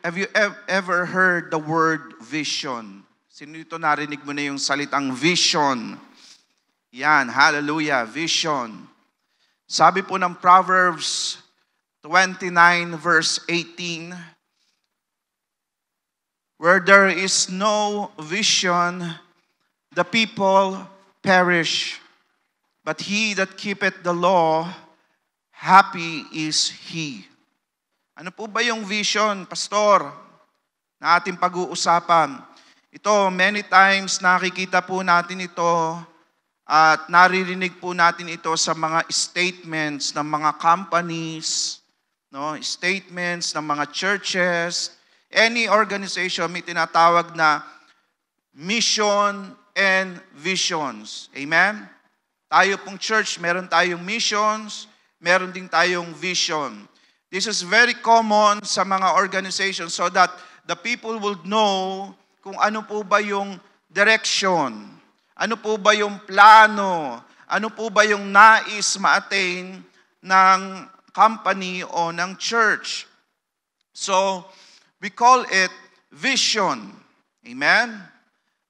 have you ever heard the word vision? Sino dito narinig mo na yung salitang vision? Yan, hallelujah, vision. Sabi po ng Proverbs 29 verse 18, where there is no vision, the people perish. But he that keepeth the law, happy is he. Ano po ba yung vision, Pastor, na ating pag-uusapan? Ito, many times nakikita po natin ito at naririnig po natin ito sa mga statements ng mga companies, no? Statements ng mga churches, any organization may tinatawag na mission and visions. Amen? Tayo pong church, meron tayong missions, meron din tayong vision. This is very common sa mga organizations so that the people will know kung ano po ba yung direction, ano po ba yung plano, ano po ba yung nais ma-attain ng company o ng church. So, we call it vision. Amen?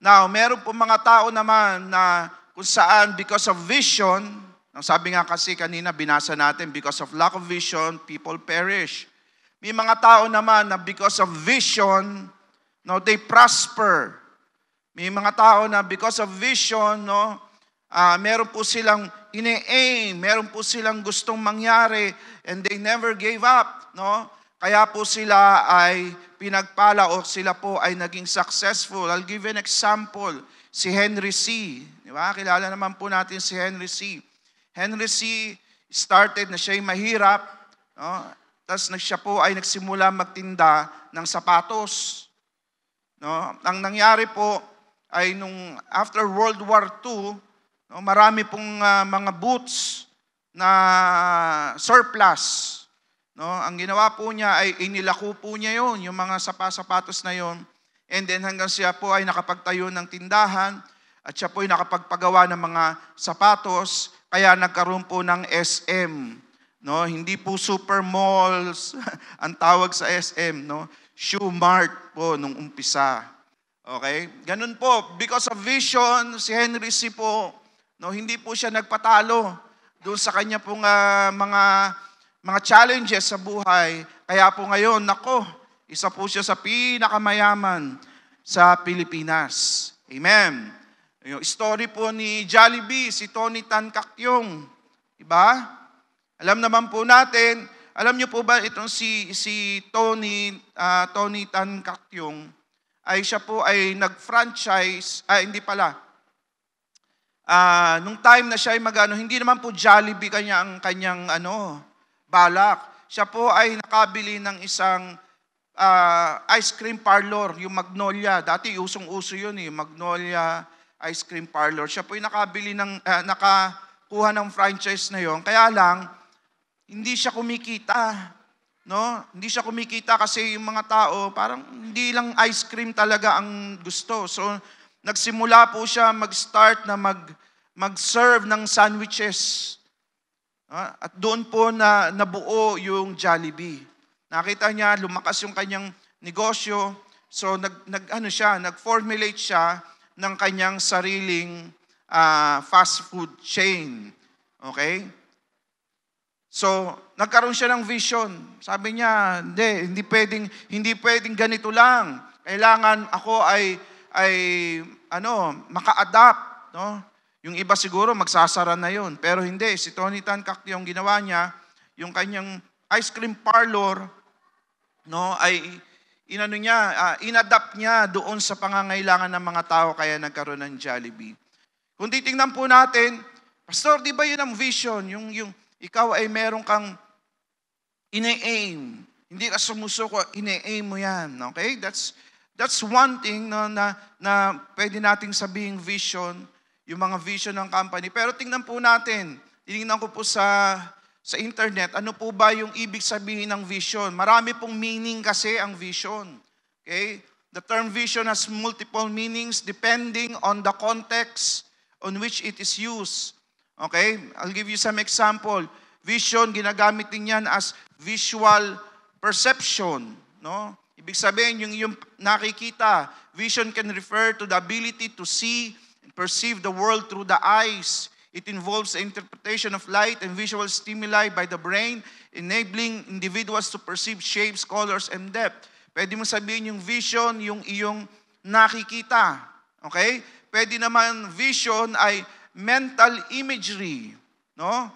Now, meron po mga tao naman na kung saan because of vision, ang sabi nga kasi kanina, binasa natin, because of lack of vision, people perish. May mga tao naman na because of vision, no, they prosper. May mga tao na because of vision, no, meron po silang ine-aim, meron po silang gustong mangyari, and they never gave up. No? Kaya po sila ay pinagpala o sila po ay naging successful. I'll give you an example. Si Henry C. Di ba? Kilala naman po natin si Henry C. Henry C. started na siya'y mahirap. No? Tapos siya po ay nagsimula magtinda ng sapatos. No? Ang nangyari po ay nung after World War II, no, marami pong mga boots na surplus. No? Ang ginawa po niya ay inilako po niya yun, yung mga sapatos na yun. And then hanggang siya po ay nakapagtayo ng tindahan at siya po ay nakapagpagawa ng mga sapatos, kaya nagkaroon po ng SM. No? Hindi po super malls ang tawag sa SM. No? Shoe Mart po nung umpisa. Okay? Ganun po. Because of vision, si Henry C. po, no, hindi po siya nagpatalo doon sa kanya pong mga challenges sa buhay. Kaya po ngayon, nako, isa po siya sa pinakamayaman sa Pilipinas. Amen. Yung story po ni Jollibee, si Tony Tan Caktiong. Diba? Alam naman po natin, alam niyo po ba itong si Tony Tan Caktiong, ay siya po ay nag-franchise, hindi pala. Nung time na siya ay hindi naman po Jollibee ang kanyang balak. Siya po ay nakabili ng isang ice cream parlor, yung Magnolia. Dati usong-uso yun Magnolia Ice Cream Parlor. Siya po ay nakakuha ng franchise na yon. Kaya lang, hindi siya kumikita. No? Hindi siya kumikita kasi yung mga tao, parang hindi lang ice cream talaga ang gusto. So, nagsimula po siya mag-start na mag-serve ng sandwiches. At doon po na nabuo yung Jollibee. Nakita niya, lumakas yung kanyang negosyo. So, nag-formulate siya ng kanyang sariling fast food chain. Okay? So, nagkaroon siya ng vision. Sabi niya, hindi pwedeng ganito lang. Kailangan ako ay maka-adapt, no? Yung iba siguro magsasara na yun. Pero hindi, si Tony Tan Caktiong ginawa niya, yung kanyang ice cream parlor, no, ay inadapt niya doon sa pangangailangan ng mga tao kaya nagkaroon ng Jollibee. Kung titingnan po natin, Pastor, di ba yun ang vision? Yung ikaw ay meron kang ine-aim. Hindi ka sumusuko, ine-aim mo yan. Okay? That's one thing na pwede nating sabihing vision, yung mga vision ng company. Pero tingnan po natin, tinignan ko po sa internet, ano po ba yung ibig sabihin ng vision? Marami pong meaning kasi ang vision. Okay? The term vision has multiple meanings depending on the context on which it is used. Okay? I'll give you some example. Vision, ginagamit din yan as visual perception. No? Ibig sabihin, yung nakikita. Vision can refer to the ability to see and perceive the world through the eyes. It involves the interpretation of light and visual stimuli by the brain, enabling individuals to perceive shapes, colors, and depth. Pwede mo sabihin yung vision, yung iyong nakikita. Okay? Pwede naman vision ay mental imagery. No?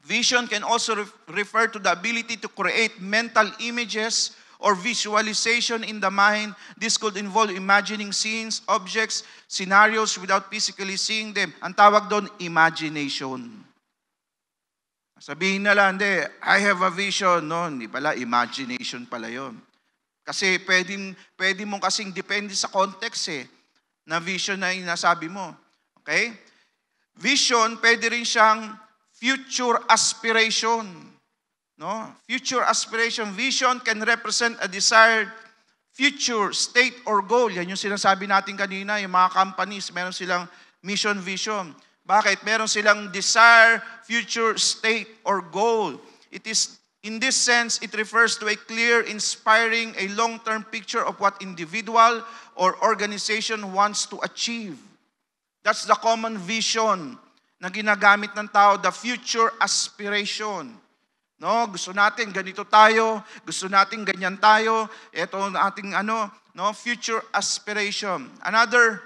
Vision can also refer to the ability to create mental images or visualization in the mind. This could involve imagining scenes, objects, scenarios without physically seeing them. Ang tawag doon, imagination. Sabihin na lang, hindi, I have a vision. No, hindi pala, imagination pala yon. Kasi pwede mong kasing depende sa context na vision na inasabi mo. Okay? Vision, pwede rin siyang future aspiration. No? Future aspiration. Vision can represent a desired future state or goal. Yan yung sinasabi natin kanina, yung mga companies, meron silang mission, vision. Bakit? Meron silang desire, future state or goal. It is, in this sense, it refers to a clear, inspiring, a long-term picture of what individual or organization wants to achieve. That's the common vision na ginagamit ng tao, the future aspiration. No, gusto natin ganito tayo, gusto natin ganyan tayo. Ito ang ating future aspiration. Another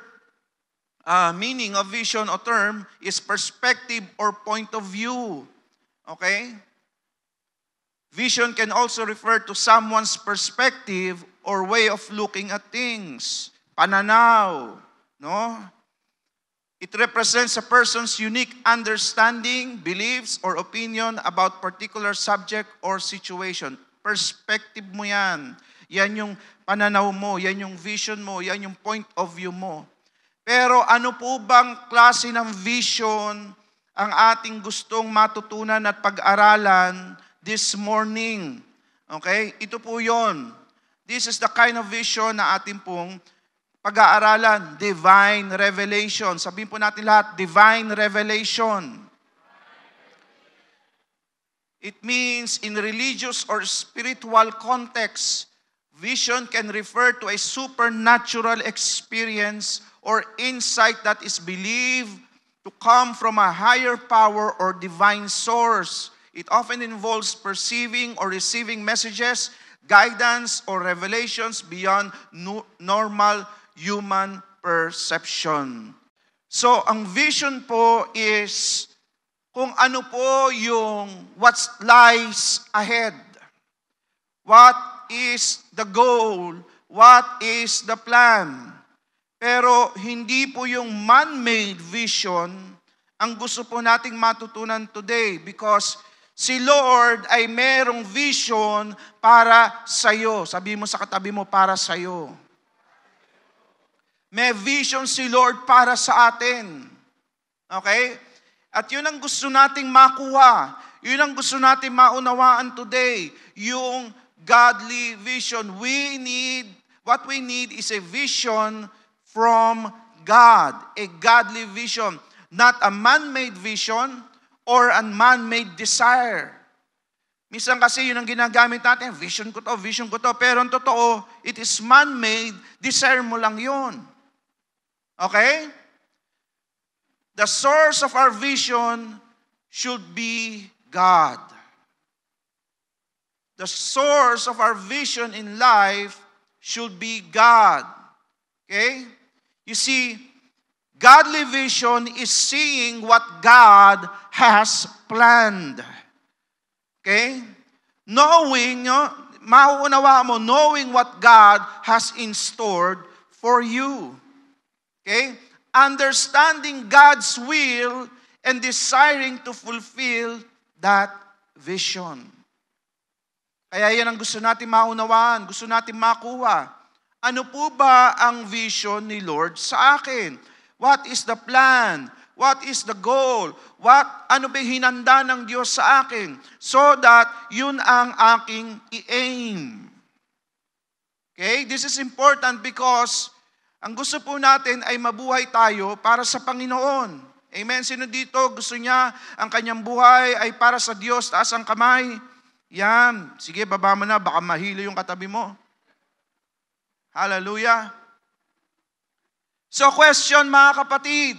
meaning of vision or term is perspective or point of view. Okay? Vision can also refer to someone's perspective or way of looking at things. Pananaw, no? It represents a person's unique understanding, beliefs, or opinion about particular subject or situation. Perspective mo yan. Yan yung pananaw mo, yan yung vision mo, yan yung point of view mo. Pero ano po bang klase ng vision ang ating gustong matutunan at pag-aralan this morning? Okay? Ito po yon. This is the kind of vision na ating pong pag-aaralan, divine revelation. Sabihin po natin lahat, divine revelation. It means in religious or spiritual context, vision can refer to a supernatural experience or insight that is believed to come from a higher power or divine source. It often involves perceiving or receiving messages, guidance, or revelations beyond normal human perception. So, ang vision po is kung ano po yung what lies ahead. What is the goal? What is the plan? Pero hindi po yung man-made vision ang gusto po nating matutunan today because si Lord ay merong vision para sa'yo. Sabi mo sa katabi mo, para sa'yo. May vision si Lord para sa atin. Okay? At yun ang gusto nating makuha. Yun ang gusto nating maunawaan today. Yung godly vision. What we need is a vision from God. A godly vision. Not a man-made vision or a man-made desire. Minsan kasi yun ang ginagamit natin. Vision ko to. Pero ang totoo, it is man-made. Desire mo lang yun. Okay? The source of our vision should be God. The source of our vision in life should be God. Okay? You see, godly vision is seeing what God has planned. Okay? Knowing what God has in store for you. Okay? Understanding God's will and desiring to fulfill that vision. Kaya yan ang gusto natin maunawaan, gusto natin makuha. Ano po ba ang vision ni Lord sa akin? What is the plan? What is the goal? Ano ba hinanda ng Diyos sa akin? So that yun ang aking i-aim. Okay? This is important because ang gusto po natin ay mabuhay tayo para sa Panginoon. Amen? Sino dito gusto niya ang kanyang buhay ay para sa Diyos? Taas ang kamay. Yan. Sige, baba mo na. Baka mahilo yung katabi mo. Hallelujah. So question mga kapatid,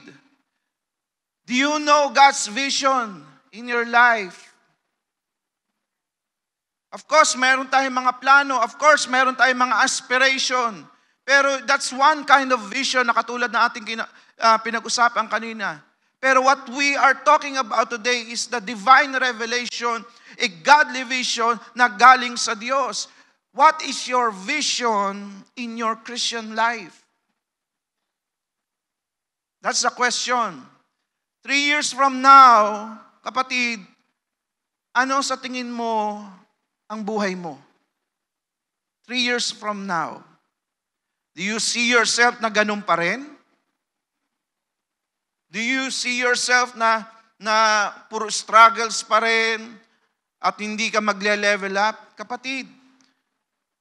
do you know God's vision in your life? Of course, meron tayong mga plano. Of course, meron tayong mga aspiration. Pero that's one kind of vision na katulad na ating pinag-usapan kanina. Pero what we are talking about today is the divine revelation, a godly vision na galing sa Diyos. What is your vision in your Christian life? That's the question. 3 years from now, kapatid, ano sa tingin mo ang buhay mo? 3 years from now. Do you see yourself na ganun pa rin? Do you see yourself na puro struggles pa rin at hindi ka magle-level up? Kapatid,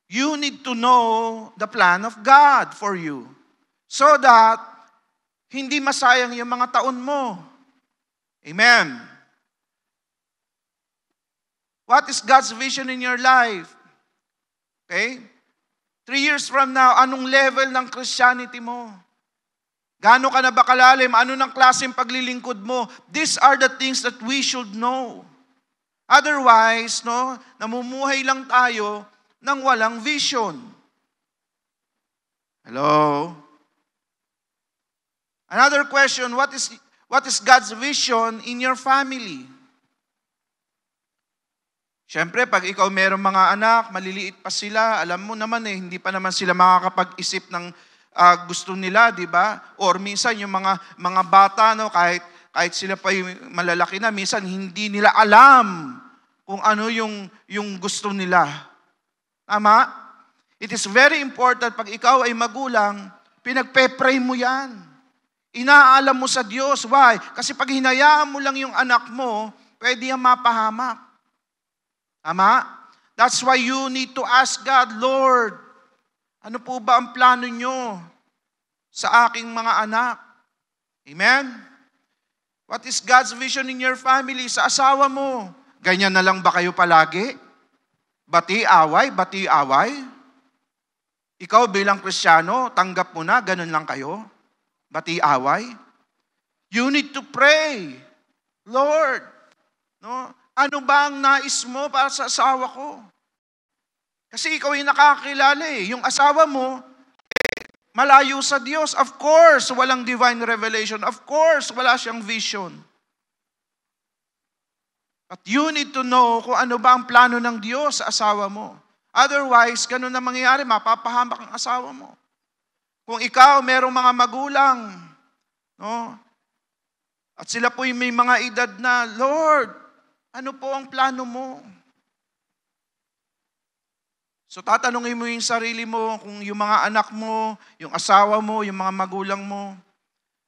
you need to know the plan of God for you so that hindi masayang yung mga taon mo. Amen. What is God's vision in your life? Okay? 3 years from now, anong level ng Christianity mo? Gaano ka na ba kalalim? Ano ng klaseng paglilingkod mo? These are the things that we should know. Otherwise, namumuhay lang tayo ng walang vision. Hello? Another question, what is God's vision in your family? Siyempre, pag ikaw merong mga anak, maliliit pa sila, alam mo naman hindi pa naman sila makakapag-isip ng gusto nila, di ba? Or minsan yung mga bata, kahit sila pa yung malalaki na, minsan hindi nila alam kung ano yung gusto nila. Tama? It is very important pag ikaw ay magulang, pinagpe-pray mo yan. Inaalam mo sa Diyos. Why? Kasi pag hinayaan mo lang yung anak mo, pwede yung mapahamak. Tama? That's why you need to ask God, Lord, ano po ba ang plano nyo sa aking mga anak? Amen? What is God's vision in your family? Sa asawa mo, ganyan na lang ba kayo palagi? Bati-away, bati-away? Ikaw bilang Kristiyano, tanggap mo na, ganun lang kayo? Bati-away? You need to pray. Lord, ano ba ang nais mo para sa asawa ko? Kasi ikaw yung nakakilala Yung asawa mo, malayo sa Diyos. Of course, walang divine revelation. Of course, wala siyang vision. But you need to know kung ano ba ang plano ng Diyos sa asawa mo. Otherwise, ganun na mangyayari, mapapahamak ang asawa mo. Kung ikaw, merong mga magulang, at sila po'y may mga edad na, Lord, ano po ang plano mo? So tatanungin mo yung sarili mo, kung yung mga anak mo, yung asawa mo, yung mga magulang mo,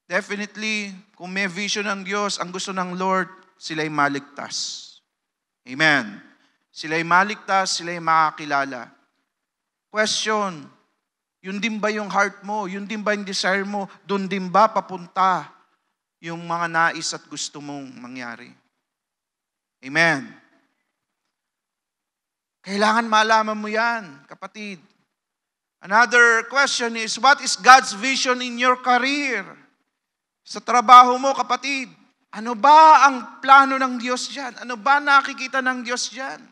definitely, kung may vision ng Diyos, ang gusto ng Lord, sila'y maligtas. Amen. Sila'y maligtas, sila'y makakilala. Question, yun din ba yung heart mo? Yun din ba yung desire mo? Doon din ba papunta yung mga nais at gusto mong mangyari? Amen. Kailangan malaman mo yan, kapatid. Another question is, what is God's vision in your career? Sa trabaho mo, kapatid, ano ba ang plano ng Diyos dyan? Ano ba nakikita ng Diyos dyan?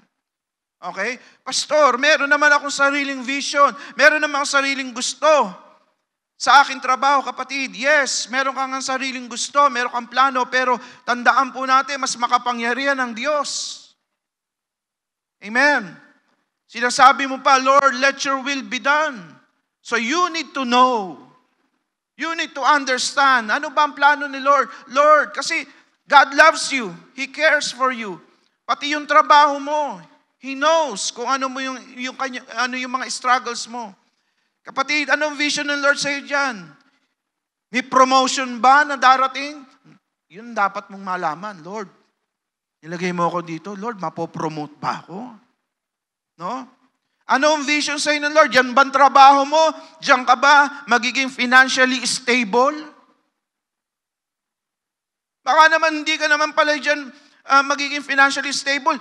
Okay? Pastor, meron naman akong sariling vision. Meron naman akong sariling gusto sa aking trabaho, kapatid. Yes, meron kang sariling gusto, meron kang plano, pero tandaan po natin, mas makapangyarihan ng Diyos. Amen. Sinasabi mo pa, Lord, let your will be done. So you need to know. You need to understand. Ano ba ang plano ni Lord? Lord, kasi God loves you. He cares for you. Pati yung trabaho mo, He knows kung ano mo ano yung mga struggles mo. Kapatid, anong vision ng Lord sa'yo dyan? May promotion ba na darating? Yun dapat mong malaman. Lord, nilagay mo ako dito. Lord, mapopromote ba ako? Ano ang vision sa'yo ng Lord? Diyan ba ang trabaho mo? Diyan ka ba magiging financially stable? Baka naman hindi ka naman pala diyan magiging financially stable.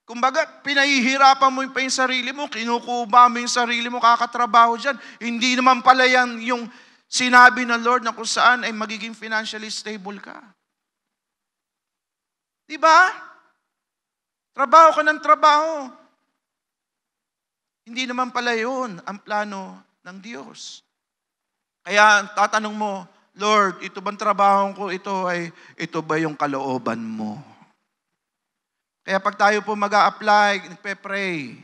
Kumbaga, pinahihirapan mo pa yung sarili mo, kinukuba mo yung sarili mo, kakatrabaho dyan. Hindi naman pala yan yung sinabi ng Lord na kung saan ay magiging financially stable ka. Diba? Trabaho ka ng trabaho. Hindi naman pala yun ang plano ng Diyos. Kaya tatanong mo, Lord, ito bang trabaho ko, ito ba yung kalooban mo? Kaya pag tayo po mag-a-apply, nagpe-pray.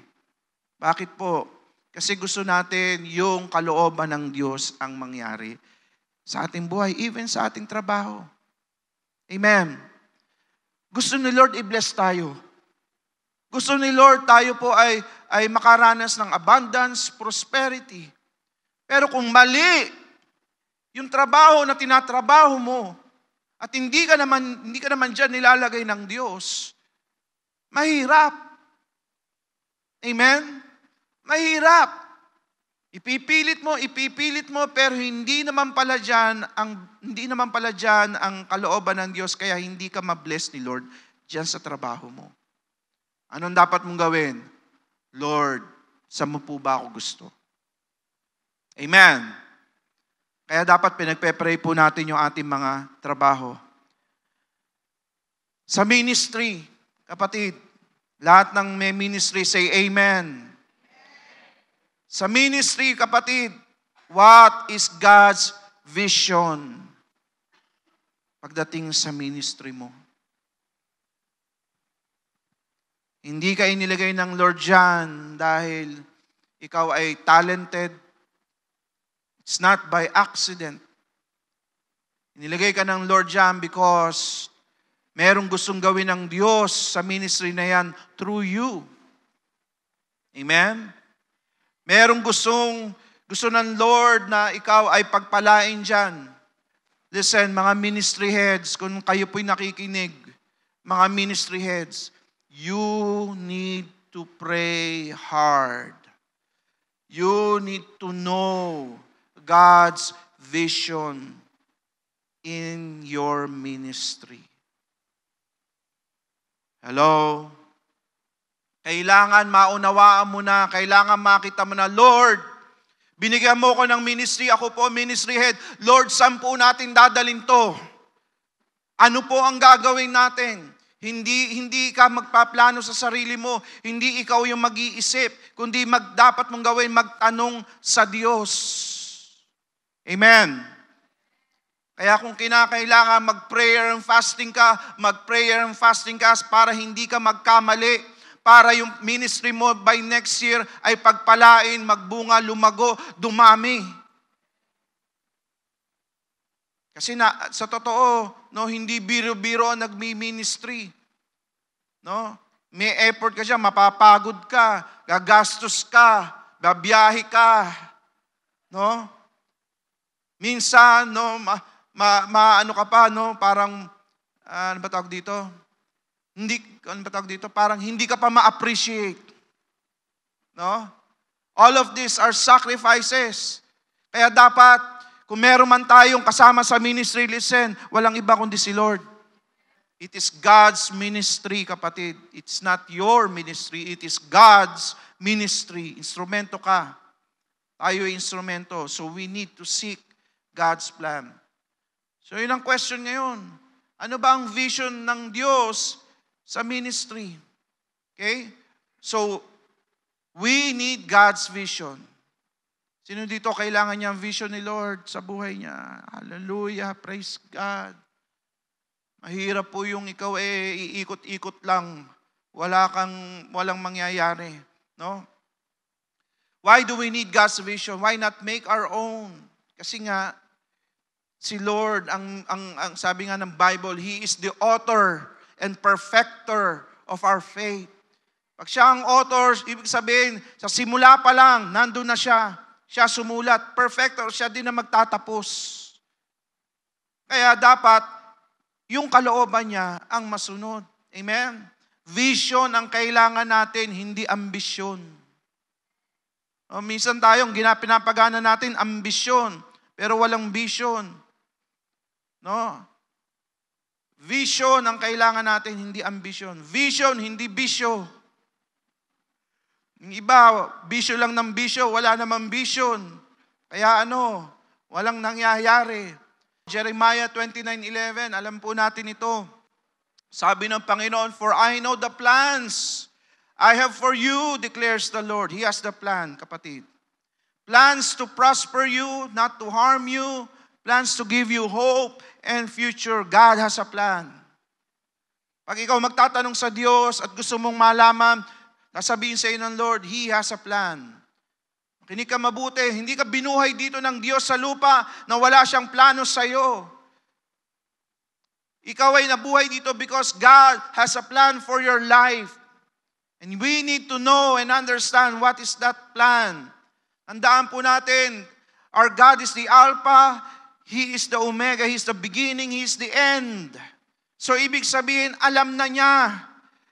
Bakit po? Kasi gusto natin yung kalooban ng Diyos ang mangyari sa ating buhay, even sa ating trabaho. Amen. Gusto ni Lord i-bless tayo. Gusto ni Lord tayo po ay makaranas ng abundance, prosperity. Pero kung mali yung trabaho na tinatrabaho mo at hindi ka naman diyan nilalagay ng Diyos, mahirap. Amen? Mahirap. Ipipilit mo, pero hindi naman pala diyan ang kalooban ng Diyos, kaya hindi ka ma-bless ni Lord diyan sa trabaho mo. Anong dapat mong gawin? Lord, saan mo po ba ako gusto? Amen. Kaya dapat pinagpe-pray po natin yung ating mga trabaho. Sa ministry, kapatid, lahat ng may ministry, say amen. Sa ministry, kapatid, what is God's vision pagdating sa ministry mo? Hindi ka inilagay ng Lord dyan dahil ikaw ay talented. It's not by accident. Inilagay ka ng Lord dyan because merong gustong gawin ng Diyos sa ministry na yan through you. Amen? Merong gusto ng Lord na ikaw ay pagpalain dyan. Listen, mga ministry heads, kung kayo po'y nakikinig, mga ministry heads, you need to pray hard. You need to know God's vision in your ministry. Hello? Kailangan maunawaan mo na, kailangan makita mo na, Lord, binigyan mo ko ng ministry, ako po ministry head. Lord, saan po natin dadalhin to? Ano po ang gagawin natin? Hindi ka magpaplano sa sarili mo, hindi ikaw yung mag-iisip, kundi dapat mong gawin, magtanong sa Diyos. Amen. Kaya kung kinakailangan mag-prayer and fasting ka, mag-prayer and fasting ka para hindi ka magkamali, para yung ministry mo by next year ay pagpalain, magbunga, lumago, dumami. Kasi sa totoo, hindi biro-biro ang nagmi-ministry. May effort ka siya, mapapagod ka, gagastos ka, babiyahe ka. Minsan, ano ka pa, parang, ano ba tawag dito? Parang hindi ka pa ma-appreciate. All of these are sacrifices. Kaya dapat, kung meron man tayong kasama sa ministry, listen, walang iba kundi si Lord. It is God's ministry, kapatid. It's not your ministry, it is God's ministry. Instrumento ka. Tayo instrumento. So we need to seek God's plan. So yun ang question ngayon. Ano ba ang vision ng Diyos sa ministry? Okay? So, we need God's vision. Sino dito kailangan niya ang vision ni Lord sa buhay niya? Hallelujah, praise God. Mahirap po yung ikaw iikot-ikot lang. Walang mangyayari. No? Why do we need God's vision? Why not make our own? Kasi nga, si Lord, ang sabi nga ng Bible, He is the author and perfecter of our faith. Pag siya ang author, ibig sabihin, sa simula pa lang, nandun na siya. Siya sumulat. Perfecter, siya din na magtatapos. Kaya dapat, yung kalooban niya ang masunod. Amen? Vision ang kailangan natin, hindi ambisyon. Minsan tayong pinapagana natin, ambisyon, pero walang vision. Vision ang kailangan natin, hindi ambisyon. Vision, hindi bisyo. Yung iba, bisyo lang ng bisyo, wala namang vision. Kaya walang nangyayari. Jeremiah 29:11, alam po natin ito. Sabi ng Panginoon, "For I know the plans I have for you, declares the Lord." He has the plan, kapatid. Plans to prosper you, not to harm you. Plans to give you hope and future. God has a plan. Pag ikaw magtatanong sa Diyos at gusto mong malaman, sasabihin sa iyo ng Lord, He has a plan. Makinig ka mabuti, hindi ka binuhay dito ng Diyos sa lupa na wala siyang plano sa iyo. Ikaw ay nabuhay dito because God has a plan for your life. And we need to know and understand what is that plan. Tandaan po natin, our God is the Alpha, He is the Omega, He is the beginning, He is the end. So ibig sabihin, alam na niya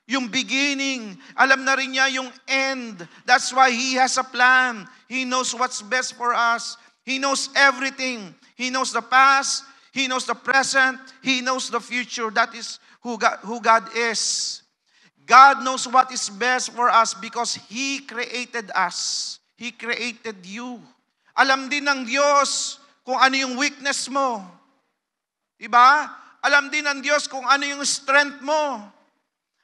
yung beginning, alam na rin niya yung end. That's why He has a plan. He knows what's best for us. He knows everything. He knows the past, He knows the present, He knows the future. That is who God is. God knows what is best for us because He created us. He created you. Alam din ng Diyos kung ano yung weakness mo. Diba? Alam din ng Diyos kung ano yung strength mo.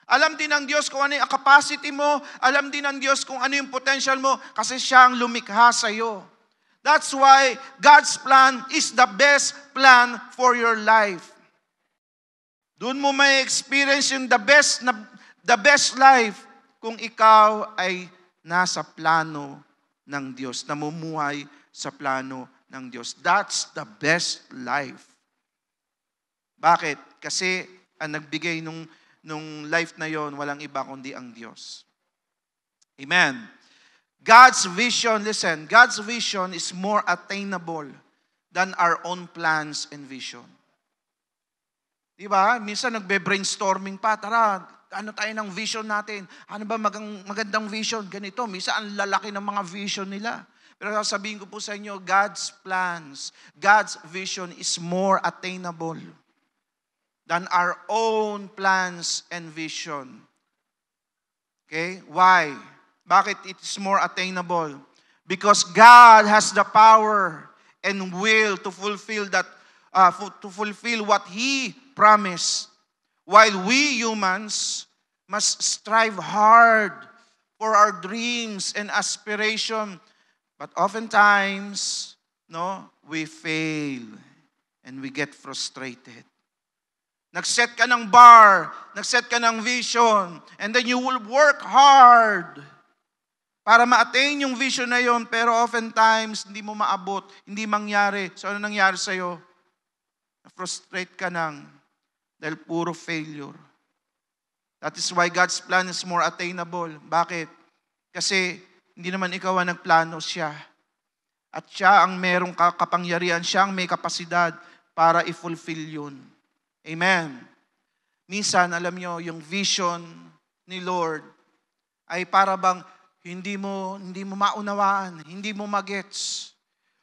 Alam din ng Diyos kung ano yung capacity mo. Alam din ng Diyos kung ano yung potential mo kasi siya ang lumikha sa'yo. That's why God's plan is the best plan for your life. Doon mo may experience yung the best life kung ikaw ay nasa plano ng Diyos, namumuhay sa plano ng Diyos. That's the best life. Bakit? Kasi ang nagbigay nung life na yon, walang iba kundi ang Diyos. Amen. God's vision, listen, God's vision is more attainable than our own plans and vision. Diba? Minsan nagbe-brainstorming pa, tara, ano tayo ng vision natin? Ano ba magandang vision? Ganito, minsan ang lalaki ng mga vision nila. Pero sasabihin ko po sa inyo, God's plans, God's vision is more attainable than our own plans and vision. Okay? Why? Bakit it is more attainable? Because God has the power and will to fulfill what He promised. While we humans must strive hard for our dreams and aspiration, but oftentimes, we fail and we get frustrated. Nag-set ka ng bar, nag-set ka ng vision, and then you will work hard para ma-attain yung vision na yon, pero oftentimes, hindi mo maabot, hindi mangyari. So, ano nangyari sa'yo? Na-frustrate ka nang dahil puro failure. That is why God's plan is more attainable. Bakit? Kasi hindi naman ikaw ang nagplano, siya. At siya ang merong kapangyarihan, siya ang may kapasidad para i-fulfill yun. Amen. Minsan, alam nyo, yung vision ni Lord ay para bang hindi mo maunawaan, hindi mo magets.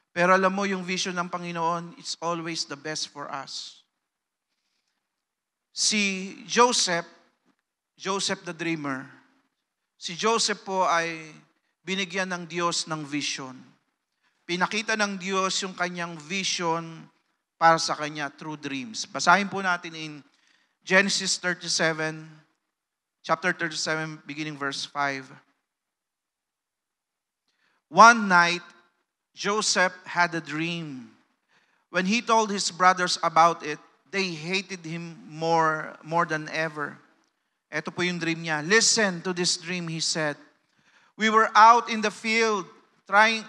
Pero alam mo, yung vision ng Panginoon, it's always the best for us. Si Joseph the dreamer, si Joseph po ay binigyan ng Diyos ng vision. Pinakita ng Diyos yung kanyang vision para sa kanya through dreams. Basahin po natin in Genesis 37, chapter 37, beginning verse 5. One night, Joseph had a dream. When he told his brothers about it, they hated him more than ever. Ito po yung dream niya. Listen to this dream, he said. We were out in the field tying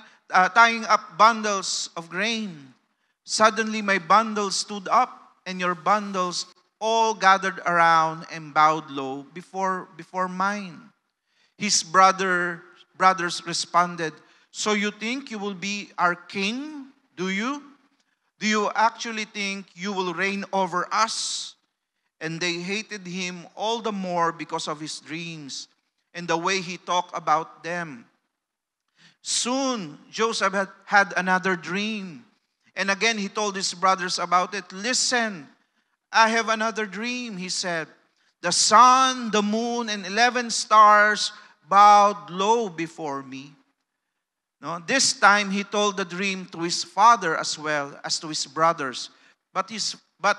up bundles of grain. Suddenly my bundle stood up and your bundles all gathered around and bowed low before mine. His brothers responded, so you think you will be our king, do you? Do you actually think you will reign over us? And they hated him all the more because of his dreams and the way he talked about them. Soon, Joseph had another dream. And again, he told his brothers about it. Listen, I have another dream, he said. The sun, the moon, and 11 stars bowed low before me. No? This time he told the dream to his father as well as to his brothers. But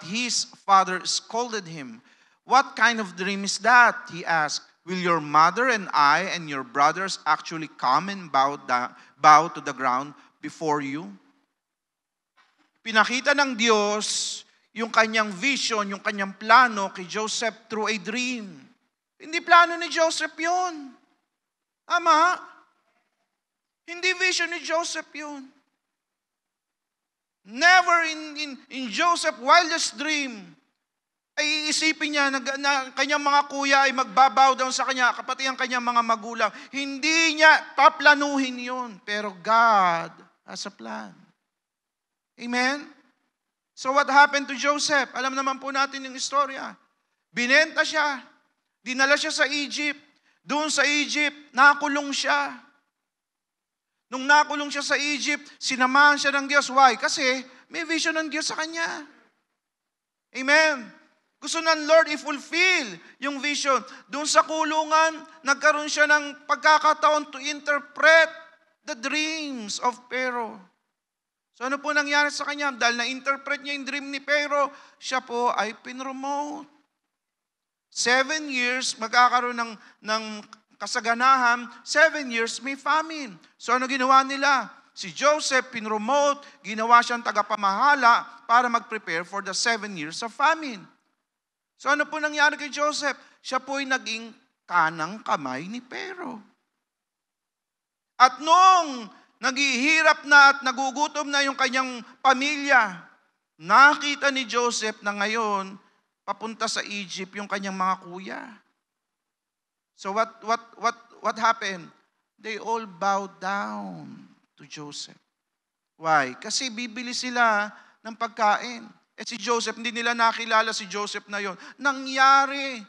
his father scolded him. What kind of dream is that? He asked. Will your mother and I and your brothers actually come and bow to the ground before you? Pinakita ng Diyos yung kanyang vision, yung kanyang plano kay Joseph through a dream. Hindi plano ni Joseph yun. Tama? Hindi vision ni Joseph yun. Never in Joseph's wildest dream ay iisipin niya na kanyang mga kuya ay magbabow down sa kanya, kapati ang kanyang mga magulang. Hindi niya paplanuhin yun. Pero God has a plan. Amen? So what happened to Joseph? Alam naman po natin yung istorya. Binenta siya. Dinala siya sa Egypt. Doon sa Egypt, nakulong siya. Nung nakulong siya sa Egypt, sinamahan siya ng Diyos. Why? Kasi may vision ng Diyos sa kanya. Amen? Gusto ng Lord i-fulfill yung vision. Doon sa kulungan, nagkaroon siya ng pagkakataon to interpret the dreams of Pharaoh. So ano po nangyari sa kanya? Dahil na-interpret niya yung dream ni Pharaoh, siya po ay pinromote. 7 years, magkakaroon ng kasaganahan, 7 years may famine. So ano ginawa nila? Si Joseph, pinromote, ginawa siyang tagapamahala para mag-prepare for the 7 years of famine. So ano po nangyari kay Joseph? Siya po ay naging kanang kamay ni Pharaoh. At nung naghihirap na at nagugutom na yung kanyang pamilya, nakita ni Joseph na ngayon, papunta sa Egypt yung kanyang mga kuya. So what happened? They all bowed down to Joseph. Why? Kasi bibili sila ng pagkain. Si Joseph, hindi nila nakilala si Joseph na yon. Nangyari.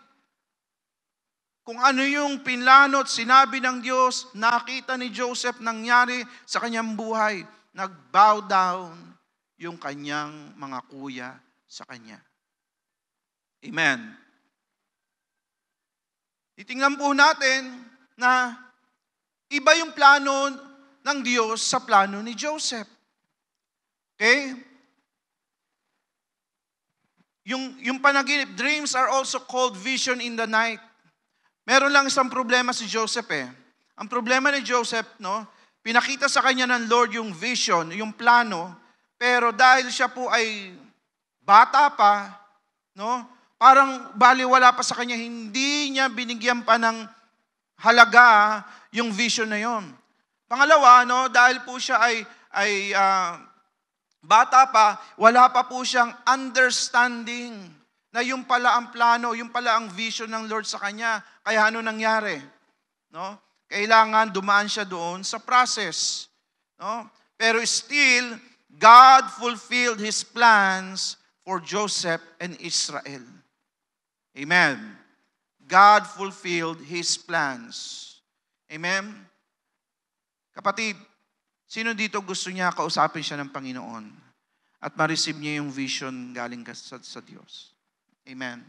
Kung ano yung pinlano at sinabi ng Diyos, nakita ni Joseph nangyari sa kanyang buhay. Nag-bow down yung kanyang mga kuya sa kanya. Amen. Titingnan po natin na iba yung plano ng Diyos sa plano ni Joseph. Okay? Yung panaginip, dreams are also called vision in the night. Meron lang isang problema si Joseph eh. Ang problema ni Joseph, no, pinakita sa kanya ng Lord yung vision, yung plano, pero dahil siya po ay bata pa, no, parang baliwala pa sa kanya, hindi niya binigyan pa ng halaga yung vision na yon. Pangalawa, no, dahil po siya ay bata pa, wala pa po siyang understanding na yung pala ang plano, yung pala ang vision ng Lord sa kanya. Kaya ano nangyari? No? Kailangan dumaan siya doon sa process. No? Pero still, God fulfilled His plans for Joseph and Israel. Amen. God fulfilled His plans. Amen? Kapatid, sino dito gusto niya kausapin siya ng Panginoon at ma-receive niya yung vision galing sa Diyos? Amen.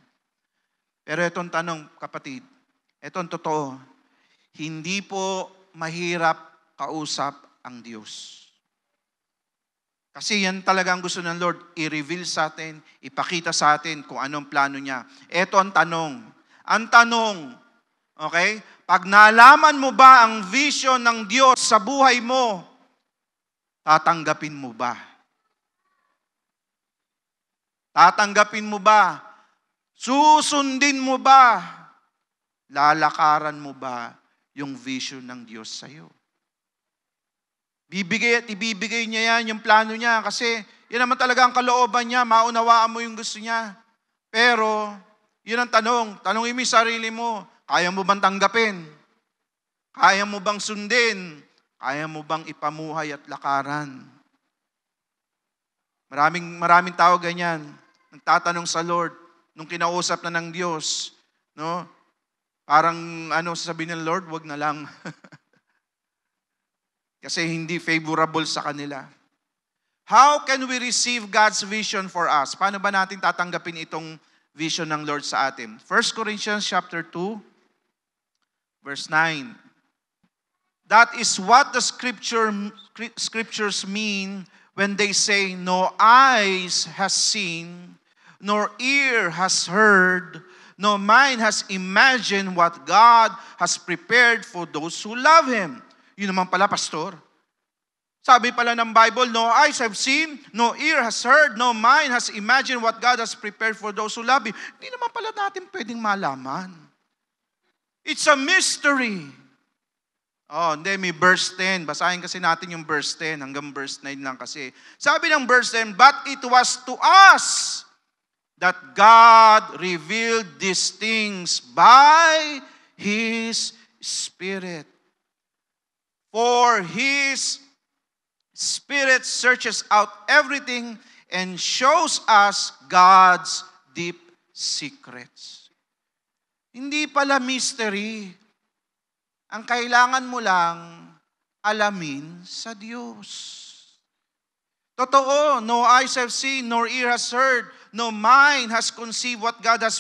Pero itong tanong, kapatid, itong totoo, hindi po mahirap kausap ang Diyos. Kasi yan talagang gusto ng Lord, i-reveal sa atin, ipakita sa atin kung anong plano niya. Ito ang tanong. Ang tanong, okay? Pag nalaman mo ba ang vision ng Diyos sa buhay mo, tatanggapin mo ba? Tatanggapin mo ba? Susundin mo ba? Lalakaran mo ba yung vision ng Diyos sa iyo? Bibigay at ibibigay niya yan, yung plano niya, kasi yun naman talaga ang kalooban niya, maunawaan mo yung gusto niya. Pero, yun ang tanongin mo yung sarili mo, kaya mo bang tanggapin? Kaya mo bang sundin? Kaya mo bang ipamuhay at lakaran? Maraming tao ganyan. Nagtatanong sa Lord, nung kinausap na ng Diyos, no? Parang sasabihin ng Lord, wag na lang. Kasi hindi favorable sa kanila. How can we receive God's vision for us? Paano ba natin tatanggapin itong vision ng Lord sa atin? 1 Corinthians chapter 2, Verse 9. That is what the scriptures mean when they say, no eyes has seen, nor ear has heard, no mind has imagined what God has prepared for those who love Him. Yun naman pala, pastor. Sabi pala ng Bible, no eyes have seen, no ear has heard, no mind has imagined what God has prepared for those who love Him. Hindi naman pala natin pwedeng malaman. It's a mystery. Oh, hindi, may verse 10. Basahin kasi natin yung verse 10 hanggang verse 9 lang kasi. Sabi ng verse 10, but it was to us that God revealed these things by His Spirit. For His Spirit searches out everything and shows us God's deep secrets. Hindi pala mystery. Ang kailangan mo lang alamin sa Diyos. Totoo, no eyes have seen, nor ear has heard, no mind has conceived what God has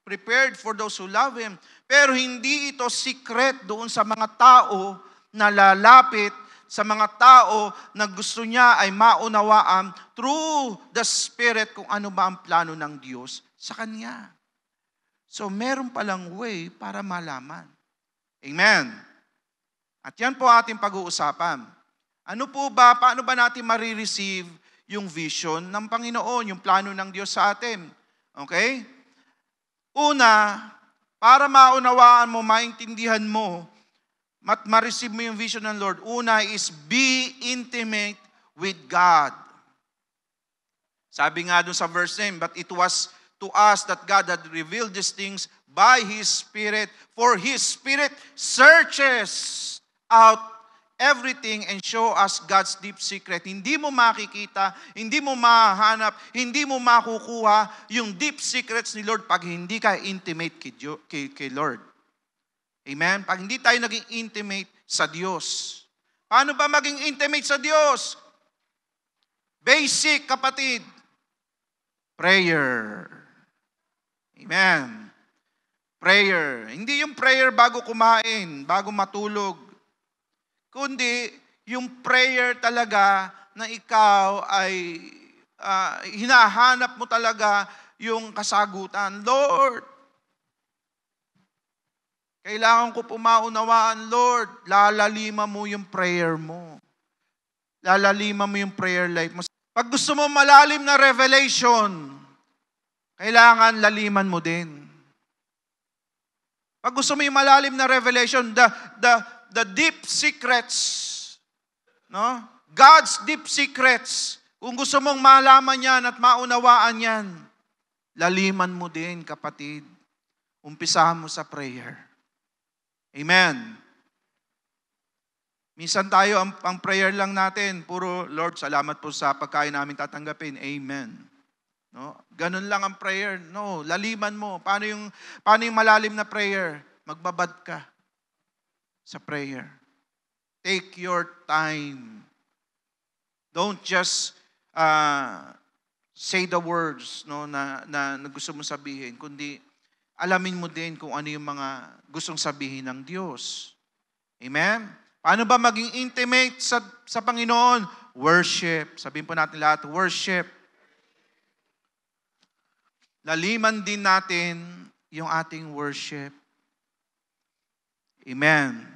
prepared for those who love Him. Pero hindi ito secret doon sa mga tao na lalapit, sa mga tao na gusto niya ay maunawaan through the Spirit kung ano ba ang plano ng Diyos sa Kanya. So meron palang way para malaman. Amen. At yan po ating pag-uusapan. Ano po ba, paano ba natin marireceive yung vision ng Panginoon, yung plano ng Diyos sa atin? Okay? Una, para maunawaan mo, maintindihan mo, at ma-receive mo yung vision ng Lord, una is be intimate with God. Sabi nga doon sa verse 9, but it was to us that God had revealed these things by His Spirit, for His Spirit searches out everything and show us God's deep secret. Hindi mo makikita, hindi mo mahanap, hindi mo makukuha yung deep secrets ni Lord pag hindi ka intimate kay Lord. Amen? Pag hindi tayo naging intimate sa Diyos. Paano ba maging intimate sa Diyos? Basic, kapatid. Prayer. Amen. Prayer. Hindi yung prayer bago kumain, bago matulog. Kundi yung prayer talaga na ikaw ay hinahanap mo talaga yung kasagutan. Lord, kailangan ko pumaunawaan, Lord. Lalalima mo yung prayer mo. Lalalima mo yung prayer life mo. Pag gusto mo malalim na revelation, kailangan laliman mo din. Pag gusto mo yung malalim na revelation, the deep secrets, no? God's deep secrets, kung gusto mong malaman yan at maunawaan yan, laliman mo din, kapatid. Umpisahan mo sa prayer. Amen. Minsan tayo, ang prayer lang natin, puro, Lord, salamat po sa pagkain namin tatanggapin. Amen. No? Ganun lang ang prayer. No, laliman mo. Paano yung malalim na prayer? Magbabad ka sa prayer. Take your time. Don't just say the words, no, na gusto mo sabihin, kundi alamin mo din kung ano yung mga gustong sabihin ng Diyos. Amen? Paano ba maging intimate sa Panginoon? Worship. Sabihin po natin lahat, worship. Laliman din natin yung ating worship. Amen.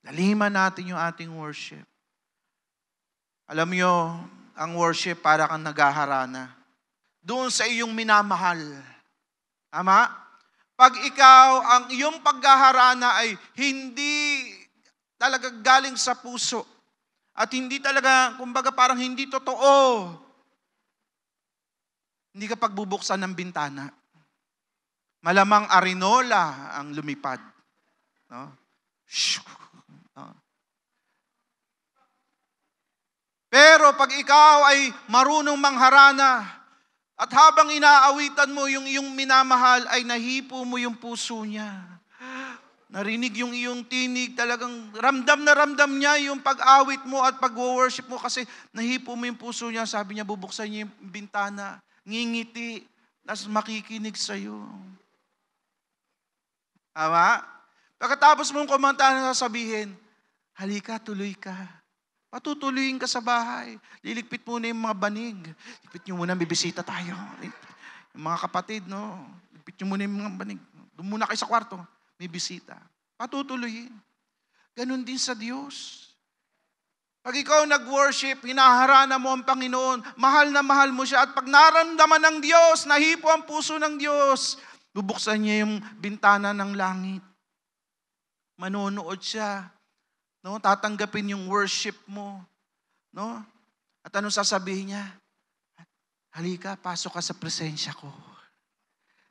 Laliman natin yung ating worship. Alam nyo, ang worship para kang naghaharana. Doon sa iyong minamahal. Tama? Pag ikaw, ang iyong paghaharana ay hindi talaga galing sa puso. At hindi talaga, kumbaga parang hindi totoo. Hindi ka pagbubuksan ng bintana. Malamang arinola ang lumipad. No? No? Pero pag ikaw ay marunong mangharana, at habang inaawitan mo yung iyong minamahal, ay nahipo mo yung puso niya. Narinig yung iyong tinig, talagang ramdam na ramdam niya yung pag-awit mo at pag-worship mo kasi nahipo mo yung puso niya. Sabi niya, bubuksan niya yung bintana, ngingiti, tapos makikinig sa'yo. Tama? Pagkatapos mong kumanta, na sasabihin, halika, tuloy ka. Patutuloyin ka sa bahay. Liligpit muna yung mga banig. Ligpit nyo muna, bibisita tayo. Yung mga kapatid, no? Ligpit nyo muna yung mga banig. Doon muna kayo sa kwarto. May bisita. Patutuloyin. Ganon din sa Diyos. Pag ikaw nag-worship, hinaharana mo ang Panginoon, mahal na mahal mo siya, at pag naramdaman ng Diyos, nahipo ang puso ng Diyos, bubuksan niya yung bintana ng langit. Manonood siya. No? Tatanggapin yung worship mo. No? At anong sasabihin niya? Halika, pasok ka sa presensya ko.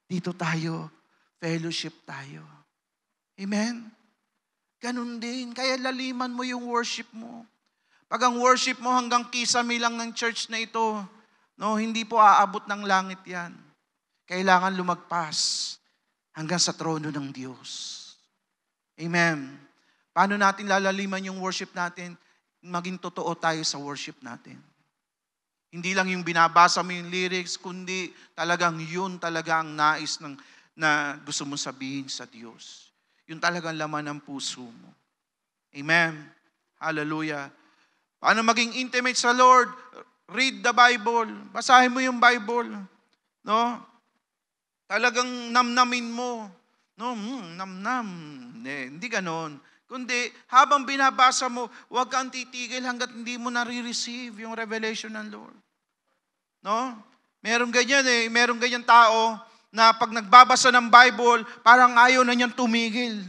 Dito tayo, fellowship tayo. Amen? Ganun din. Kaya laliman mo yung worship mo. Pag ang worship mo hanggang kisame lang ng church na ito, no, hindi po aabot ng langit yan. Kailangan lumagpas hanggang sa trono ng Diyos. Amen. Paano natin lalaliman yung worship natin? Maging totoo tayo sa worship natin. Hindi lang yung binabasa mo yung lyrics, kundi talagang yun talaga ang nais na gusto mong sabihin sa Diyos. Yun talagang laman ng puso mo. Amen. Hallelujah. Paano maging intimate sa Lord? Read the Bible. Basahin mo yung Bible. No? Talagang namnamin mo. No, namnam. Hindi ganon. Kundi habang binabasa mo, huwag kang titigil hanggat hindi mo nare-receive yung revelation ng Lord. No? Meron ganyan Meron ganyan tao na pag nagbabasa ng Bible, parang ayaw na niyang tumigil.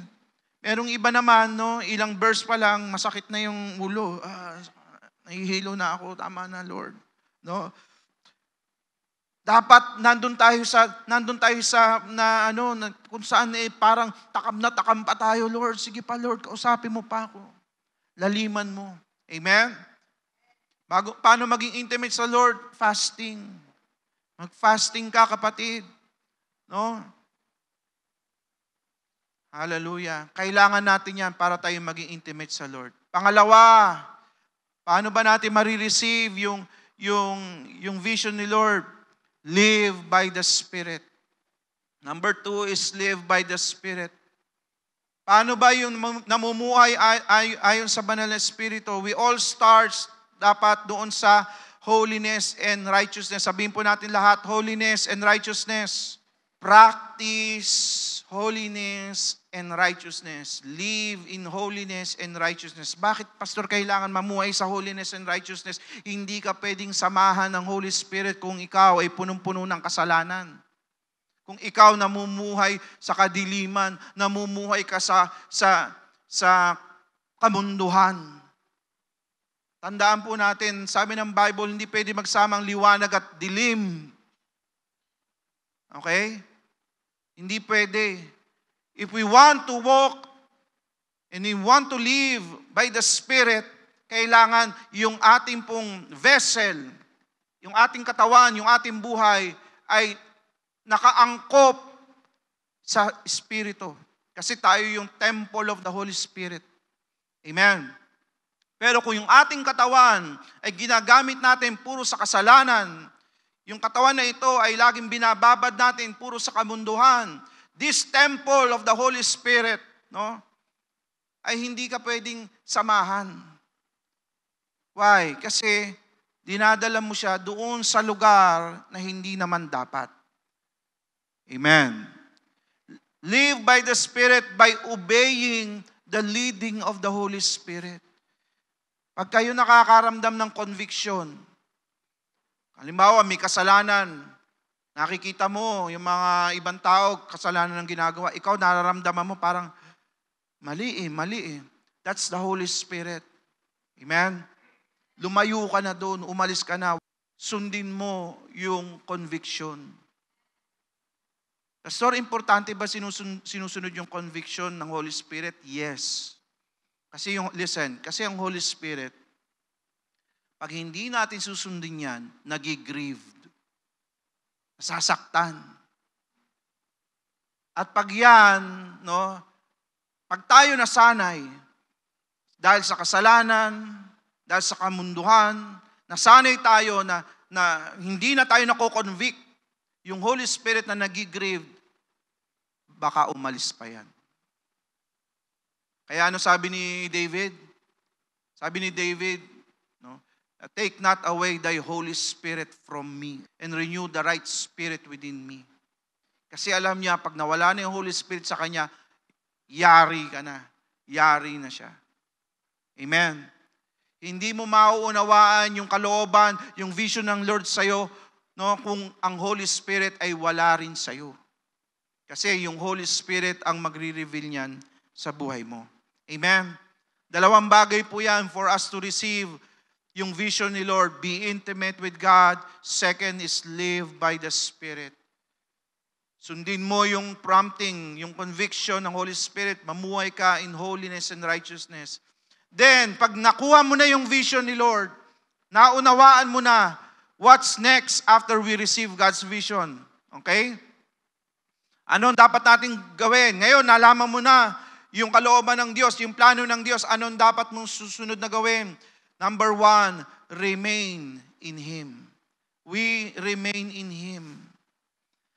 Merong iba naman, no, ilang verse pa lang, masakit na yung ulo. Nahihilo na ako, tama na Lord. No? Dapat nandun tayo sa kung saan parang takam pa tayo, Lord. Sige pa Lord, kausapin mo pa ako. Laliman mo. Amen? Paano maging intimate sa Lord? Fasting. Mag-fasting ka, kapatid. No? Hallelujah. Kailangan natin yan para tayo maging intimate sa Lord. Pangalawa, paano ba natin marireceive yung vision ni Lord? Live by the Spirit. Number 2 is live by the Spirit. Paano ba yung namumuhay ayon sa banal na Espiritu? We all start dapat doon sa holiness and righteousness. Sabihin po natin lahat, holiness and righteousness. Practice holiness and righteousness. Live in holiness and righteousness. Bakit, Pastor, kailangan mamuhay sa holiness and righteousness? Hindi ka pwedeng samahan ng Holy Spirit kung ikaw ay punong-puno ng kasalanan. Kung ikaw namumuhay sa kadiliman, namumuhay ka sa kamunduhan. Tandaan po natin, sabi ng Bible, hindi pwede magsamang liwanag at dilim. Okay? Hindi pwede. If we want to walk and we want to live by the Spirit, kailangan yung ating pong vessel, yung ating katawan, yung ating buhay ay nakaangkop sa Espiritu. Kasi tayo yung temple of the Holy Spirit. Amen. Pero kung yung ating katawan ay ginagamit natin puro sa kasalanan, yung katawan na ito ay laging binababad natin puro sa kamunduhan, this temple of the Holy Spirit, no, ay hindi ka pwedeng samahan. Why? Kasi dinadala mo siya doon sa lugar na hindi naman dapat. Amen. Live by the Spirit by obeying the leading of the Holy Spirit. Pag kayo nakakaramdam ng conviction, halimbawa may kasalanan, nakikita mo yung mga ibang tao, kasalanan ng ginagawa, ikaw nararamdaman mo parang mali eh. That's the Holy Spirit. Amen? Lumayo ka na doon, umalis ka na, sundin mo yung conviction. Pastor, importante ba sinusunod yung conviction ng Holy Spirit? Yes. Kasi ang Holy Spirit, pag hindi natin susundin yan, nagigrieved. Nasasaktan. At pag yan, no, pag tayo nasanay, dahil sa kasalanan, dahil sa kamunduhan, nasanay tayo na hindi na tayo nako-convict, yung Holy Spirit na nagigrieved, baka umalis pa yan. Kaya ano sabi ni David? Sabi ni David, no? Take not away thy Holy Spirit from me and renew the right spirit within me. Kasi alam niya, pag nawala na yung Holy Spirit sa kanya, yari ka na. Yari na siya. Amen. Hindi mo mauunawaan yung kalooban, yung vision ng Lord sa'yo, no, kung ang Holy Spirit ay wala rin sa'yo. Kasi yung Holy Spirit ang magre-reveal niyan sa buhay mo. Amen. Dalawang bagay po yan for us to receive yung vision ni Lord. Be intimate with God. Second is live by the Spirit. Sundin mo yung prompting, yung conviction ng Holy Spirit. Mamuhay ka in holiness and righteousness. Then, pag nakuha mo na yung vision ni Lord, naunawaan mo na what's next after we receive God's vision. Okay? Anong dapat nating gawin? Ngayon, nalaman mo na yung kalooban ng Diyos, yung plano ng Diyos, anong dapat mong susunod na gawin? Number 1, remain in Him. We remain in Him.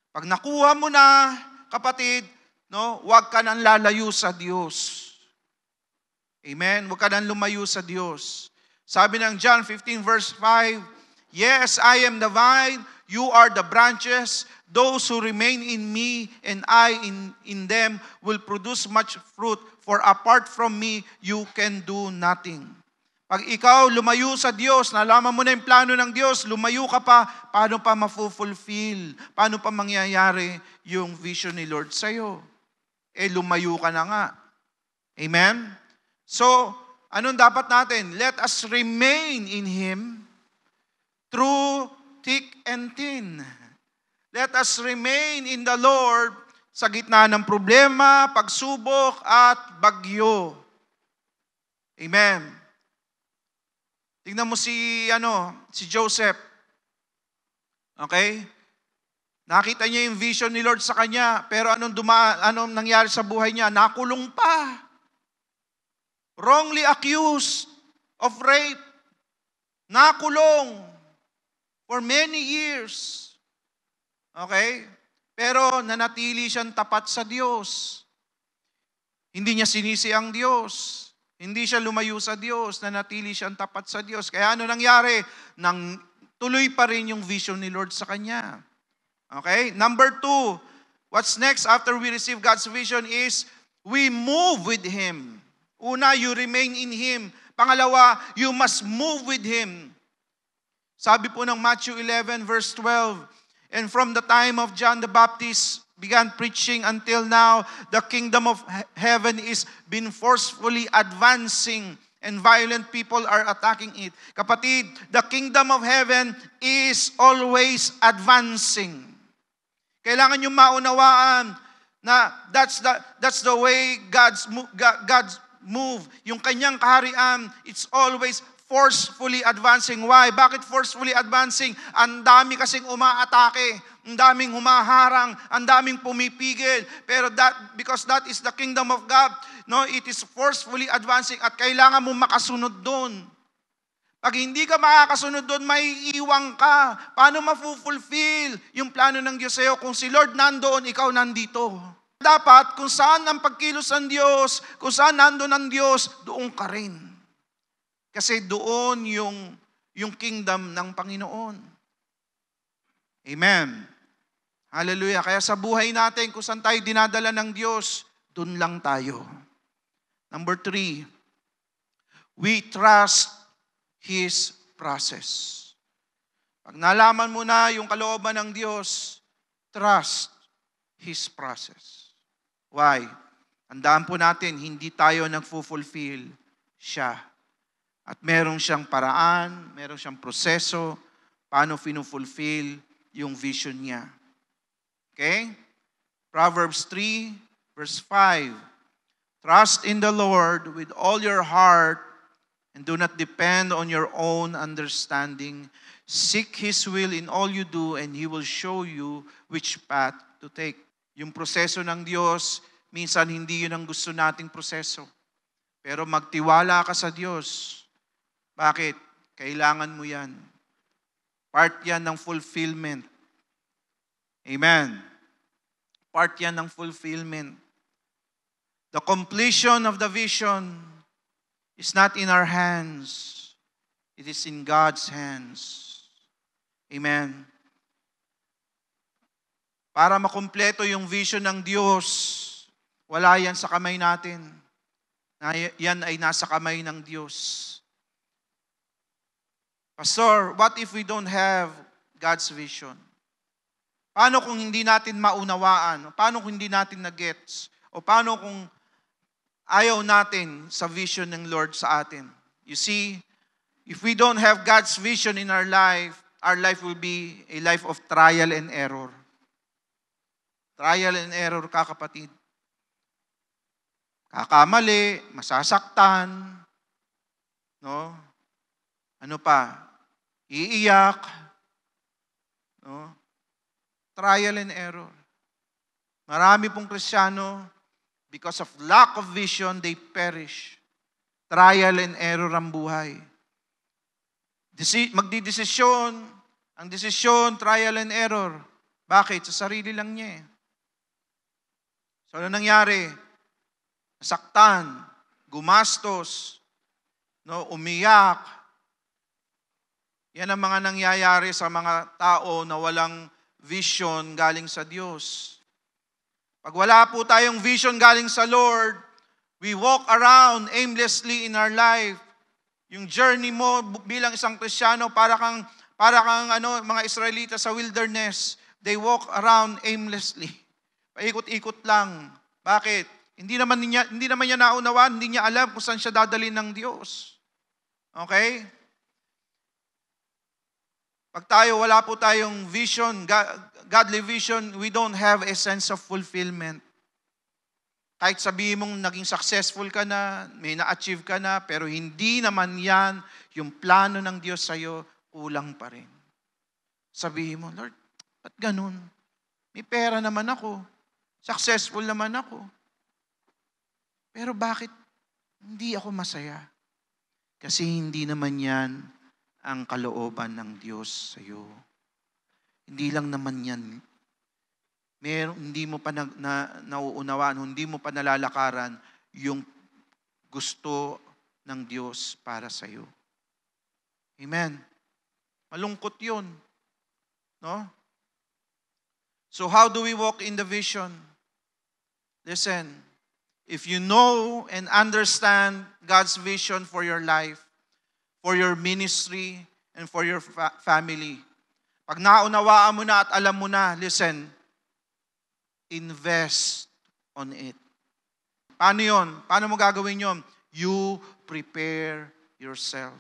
Pag nakuha mo na, kapatid, no, huwag ka nang lalayo sa Diyos. Amen? Huwag ka nang lumayo sa Diyos. Sabi ng John 15 verse 5, yes, I am the vine, you are the branches. Those who remain in me and I in them will produce much fruit, for apart from me, you can do nothing. Pag ikaw lumayo sa Diyos, nalaman mo na yung plano ng Diyos, lumayo ka pa, paano pa ma-fulfill? Paano pa mangyayari yung vision ni Lord sa'yo? Lumayo ka na nga. Amen? So, anong dapat natin? Let us remain in Him through thick and thin. Let us remain in the Lord sa gitna ng problema, pagsubok, at bagyo. Amen. Tingnan mo si Joseph. Okay? Nakita niya yung vision ni Lord sa kanya, pero anong nangyari sa buhay niya? Nakulong pa. Wrongly accused of rape. Nakulong for many years. Okay? Pero nanatili siyang tapat sa Diyos. Hindi niya sinisi ang Diyos. Hindi siya lumayo sa Diyos. Nanatili siyang tapat sa Diyos. Kaya ano nangyari? Tuloy pa rin yung vision ni Lord sa kanya. Okay? Number 2, what's next after we receive God's vision is we move with Him. Una, you remain in Him. Pangalawa, you must move with Him. Sabi po ng Matthew 11 verse 12, and from the time of John the Baptist began preaching until now, the kingdom of heaven is been forcefully advancing and violent people are attacking it. Kapatid, the kingdom of heaven is always advancing. Kailangan nyo maunawaan na that's the way God's move. Yung kanyang kaharian, it's always forcefully advancing. Why? Bakit forcefully advancing? Ang dami kasing umaatake, ang daming humaharang, ang daming pumipigil. Pero because that is the kingdom of God, no, it is forcefully advancing at kailangan mo makasunod doon. Pag hindi ka makakasunod doon, may iwang ka. Paano ma-fulfill yung plano ng Diyos sa'yo? Kung si Lord nandoon, ikaw nandito. Dapat, kung saan ang pagkilos ng Diyos, kung saan nandoon ang Diyos, doon ka rin. Kasi doon yung kingdom ng Panginoon. Amen. Hallelujah. Kaya sa buhay natin, kung saan tayo dinadala ng Diyos, doon lang tayo. Number 3, we trust His process. Pag nalaman mo na yung kalooban ng Diyos, trust His process. Why? Tandaan po natin, hindi tayo nag-fulfill siya. At meron siyang paraan, meron siyang proseso, paano finu-fulfill yung vision niya. Okay? Proverbs 3, verse 5. Trust in the Lord with all your heart and do not depend on your own understanding. Seek His will in all you do and He will show you which path to take. Yung proseso ng Diyos, minsan hindi yun ang gusto nating proseso. Pero magtiwala ka sa Diyos. Bakit? Kailangan mo yan. Part yan ng fulfillment. Amen. Part yan ng fulfillment. The completion of the vision is not in our hands. It is in God's hands. Amen. Para makumpleto yung vision ng Diyos, wala yan sa kamay natin. Yan ay nasa kamay ng Diyos. Pastor, what if we don't have God's vision? Paano kung hindi natin maunawaan? Paano kung hindi natin na-gets? O paano kung ayaw natin sa vision ng Lord sa atin? You see, if we don't have God's vision in our life will be a life of trial and error. Trial and error ka, kapatid. Kakamali, masasaktan, no? Ano pa? Iiyak, no? Trial and error. Marami pong Kristiyano, because of lack of vision, they perish. Trial and error ang buhay. Magdidesisyon, ang desisyon, trial and error. Bakit? Sa sarili lang niya eh. So ano nangyari? Nasaktan, gumastos, no, umiyak. Yan ang mga nangyayari sa mga tao na walang vision galing sa Diyos. Pag wala po tayong vision galing sa Lord, we walk around aimlessly in our life. Yung journey mo bilang isang Kristiyano, para kang mga Israelita sa wilderness. They walk around aimlessly. Paikot-ikot lang. Bakit? Hindi naman niya naunawaan, hindi niya alam kung saan siya dadalhin ng Diyos. Okay? Pag wala po tayong vision, godly vision, we don't have a sense of fulfillment. Kahit sabihin mong naging successful ka na, may na-achieve ka na, pero hindi naman yan yung plano ng Diyos sa'yo, kulang pa rin. Sabihin mo, Lord, ba't ganun? May pera naman ako. Successful naman ako. Pero bakit hindi ako masaya? Kasi hindi naman yan ang kalooban ng Diyos sa iyo. Hindi lang naman yan. Hindi mo pa nauunawaan, hindi mo pa nalalakaran yung gusto ng Diyos para sa iyo. Amen. Malungkot yun. No? So how do we walk in the vision? Listen, if you know and understand God's vision for your life, for your ministry, and for your family, pag naunawaan mo na at alam mo na, listen, invest on it. Paano yun? Paano mo gagawin yun? You prepare yourself.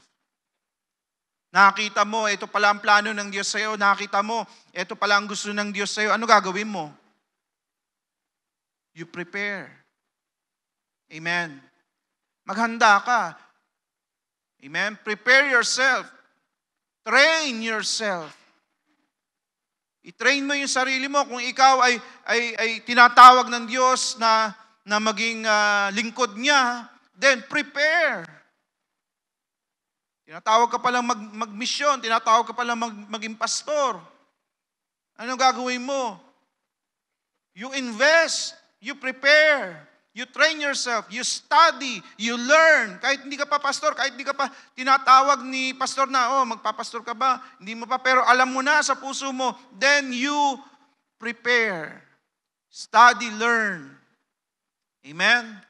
Nakita mo, ito pala ang plano ng Diyos sa'yo. Nakita mo, ito pala ang gusto ng Diyos sa'yo. Ano gagawin mo? You prepare. Amen. Maghanda ka. Amen. Prepare yourself. Train yourself. I-train mo yung sarili mo. Kung ikaw ay tinatawag ng Diyos na maging lingkod niya, then prepare. Tinatawag ka palang mag-mission, tinatawag ka palang maging pastor. Anong gagawin mo? You invest, you prepare, you train yourself, you study, you learn. Kahit hindi ka pa pastor, kahit hindi ka pa tinatawag ni pastor na, magpapastor ka ba? Hindi mo pa, pero alam mo na sa puso mo, then you prepare. Study, learn. Amen?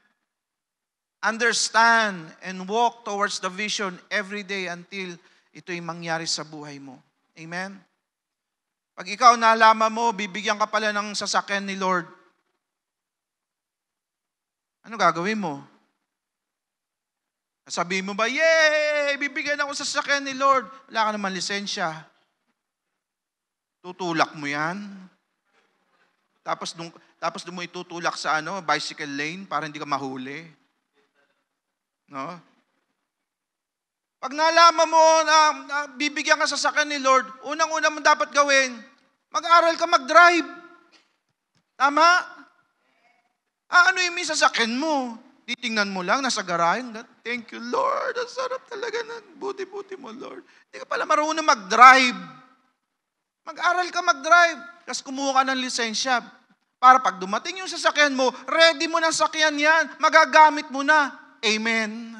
Understand and walk towards the vision every day until ito'y mangyari sa buhay mo. Amen? Pag ikaw nalaman mo, bibigyan ka pala ng sasakyan ni Lord. Ano gagawin mo? Sabihin mo ba, yay! Bibigyan ako sa sasakyan ni Lord. Wala ka naman lisensya. Tutulak mo yan. Tapos doon mo itutulak sa bicycle lane para hindi ka mahuli. No? Pag nalaman mo na bibigyan ka sa sasakyan ni Lord, unang-una mo dapat gawin, mag-aral ka mag-drive. Tama? Ano yung may sasakyan mo? Titingnan mo lang, nasa garahe. Thank you, Lord. Ang sarap talaga ng buti-buti mo, Lord. Hindi ka pala marunong mag-drive. Mag-aral ka mag-drive. Tapos kumuha ka ng lisensya. Para pag dumating yung sasakyan mo, ready mo ng sakyan yan. Magagamit mo na. Amen.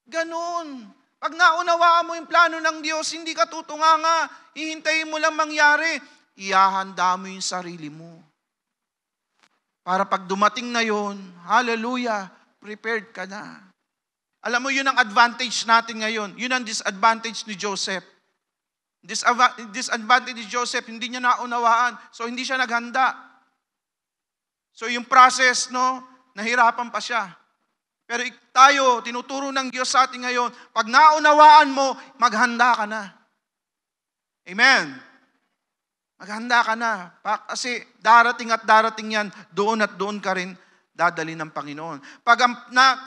Ganon. Pag naunawaan mo yung plano ng Diyos, hindi ka tutunganga. Hihintayin mo lang mangyari. Ihahanda mo yung sarili mo. Para pag dumating na yon, hallelujah, prepared ka na. Alam mo, yun ang advantage natin ngayon. Yun ang disadvantage ni Joseph. Disadvantage ni Joseph, hindi niya naunawaan. So, hindi siya naghanda. So, yung process, nahirapan pa siya. Pero tayo, tinuturo ng Diyos sa atin ngayon, pag naunawaan mo, maghanda ka na. Amen. Maghanda ka na. Kasi darating at darating yan, doon at doon ka rin dadali ng Panginoon. Pag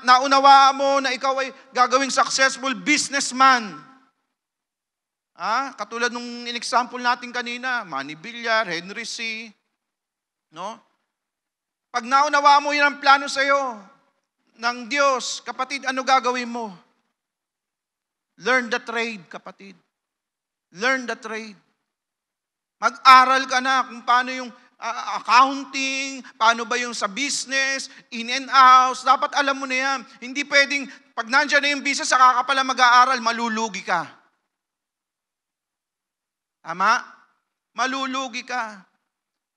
naunawaan mo na ikaw ay gagawing successful businessman, katulad nung in-example natin kanina, Manny Villar, Henry C. Pag naunawaan mo yan ang plano sa'yo ng Diyos, kapatid, ano gagawin mo? Learn the trade, kapatid. Learn the trade. Mag-aral ka na kung paano yung accounting, paano ba yung sa business, in and out. Dapat alam mo na yan. Hindi pwedeng, pag nandiyan na yung business, saka ka pala mag-aaral, malulugi ka. Tama? Malulugi ka.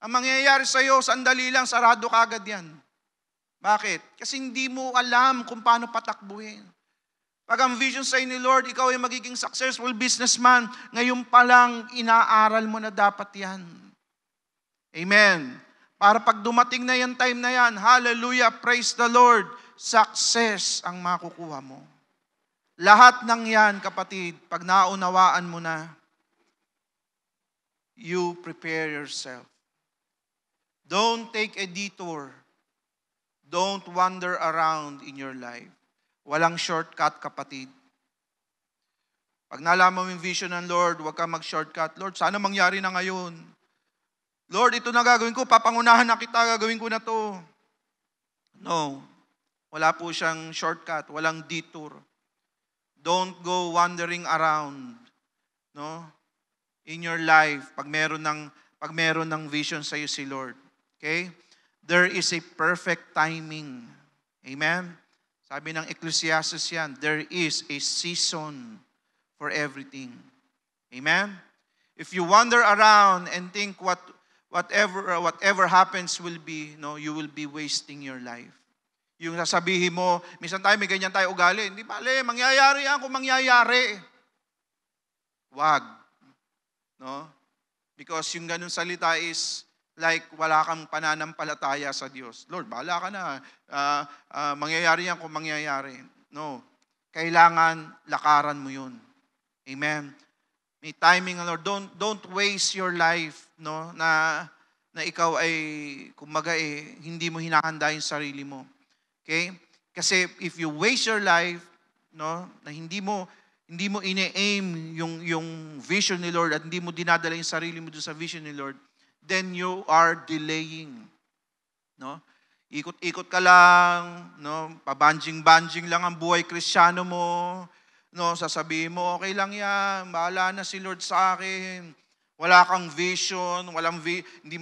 Ang mangyayari sa'yo, sandali lang, sarado ka agad yan. Bakit? Kasi hindi mo alam kung paano patakbuhin. Pag ang vision sa'yo ni Lord, ikaw ay magiging successful businessman, ngayon pa lang, inaaral mo na dapat yan. Amen. Para pag dumating na yan, time na yan, hallelujah, praise the Lord, success ang makukuha mo. Lahat ng yan, kapatid, pag naunawaan mo na, you prepare yourself. Don't take a detour. Don't wander around in your life. Walang shortcut, kapatid. Pag nalaman mo yung vision ng Lord, huwag kang mag-shortcut. Lord, sana mangyari na ngayon. Lord, ito na gagawin ko, papangunahan na kita, gagawin ko na to. No. Wala po siyang shortcut, walang detour. Don't go wandering around, in your life pag meron ng vision sa iyo si Lord. Okay? There is a perfect timing. Amen? Sabi ng Ecclesiastes yan, there is a season for everything. Amen? If you wander around and think whatever happens will be, you will be wasting your life. Yung sasabihin mo, minsan may ganyan tayo ugali, hindi bale, mangyayari yan kung mangyayari. Wag. Because yung ganun salita is like wala kang pananampalataya sa Diyos. Lord, bahala ka na. Mangyayari yan kung mangyayari. No. Kailangan lakaran mo yun. Amen. May timing, Lord. Don't waste your life, na ikaw ay, kumbaga hindi mo hinahanda yung sarili mo. Okay? Kasi if you waste your life, na hindi mo ine-aim yung vision ni Lord at hindi mo dinadala yung sarili mo doon sa vision ni Lord, then you are delaying. Ikot-ikot ka lang, pabanjing-banjing lang ang buhay Kristiyano mo. Sasabihin mo, okay lang yan, bahala na si Lord sa akin. Wala kang vision, hindi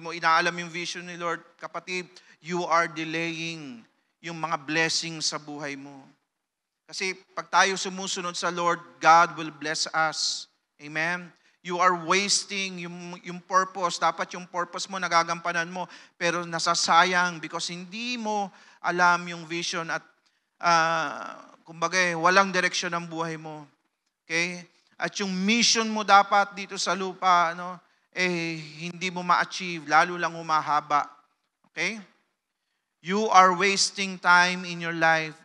mo inaalam yung vision ni Lord. Kapatid, you are delaying yung mga blessings sa buhay mo. Kasi pag tayo sumusunod sa Lord, God will bless us. Amen? You are wasting yung purpose. Dapat yung purpose mo, nagagampanan mo, pero nasasayang because hindi mo alam yung vision at kumbaga walang direksyon ang buhay mo. Okay? At yung mission mo dapat dito sa lupa, hindi mo ma-achieve, lalo lang humahaba. Okay? You are wasting time in your life.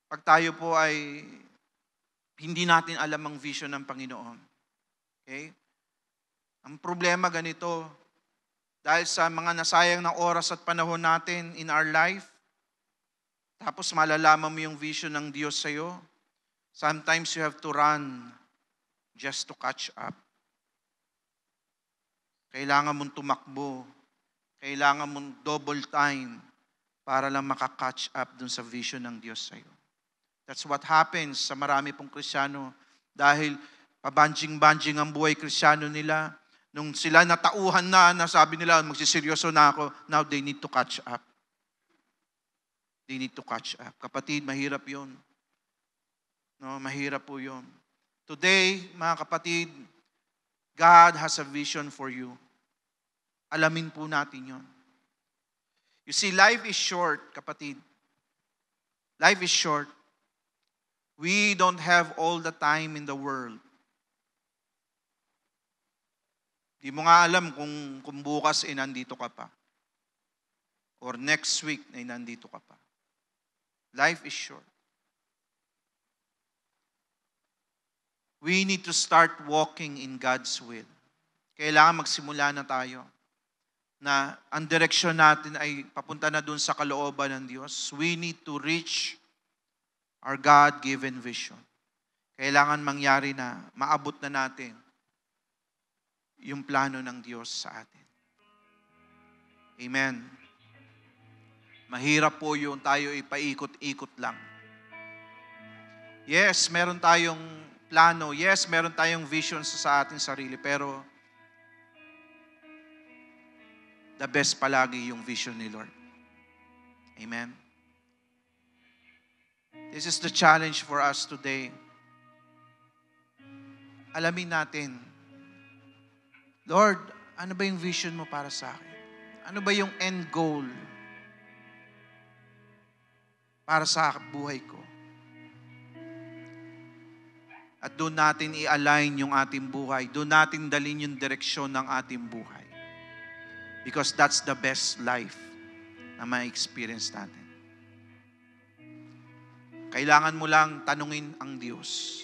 Pag tayo po ay hindi natin alam ang vision ng Panginoon. Okay? Ang problema ganito, dahil sa mga nasayang na oras at panahon natin in our life, tapos malalaman mo yung vision ng Diyos sa'yo, sometimes you have to run just to catch up. Kailangan mong tumakbo. Kailangan mong double time para lang makakatch up dun sa vision ng Diyos sa'yo. That's what happens sa marami pong Kristiyano dahil pabanjing-banjing ang buhay Kristiyano nila, Nung sila natauhan na sabi nila, magsiseryoso na ako, now they need to catch up. They need to catch up. Kapatid, mahirap yun. No, mahirap po yun. Today, mga kapatid, God has a vision for you. Alamin po natin yun. You see, life is short, kapatid. Life is short. We don't have all the time in the world. Di mo nga alam kung bukas ay nandito ka pa. Or next week ay nandito ka pa. Life is short. We need to start walking in God's will. Kailangan magsimula na tayo na ang direksyon natin ay papunta na dun sa kalooban ng Diyos. We need to reach our God-given vision. Kailangan mangyari na maabot na natin yung plano ng Diyos sa atin. Amen. Mahirap po yung tayo ipaikot-ikot lang. Yes, meron tayong plano. Yes, meron tayong vision sa ating sarili. Pero the best palagi yung vision ni Lord. Amen. This is the challenge for us today. Alamin natin, Lord, ano ba yung vision mo para sa akin? Ano ba yung end goal para sa buhay ko? At doon natin i-align yung ating buhay. Doon natin dalhin yung direksyon ng ating buhay. Because that's the best life na ma-experience natin. Kailangan mo lang tanungin ang Diyos.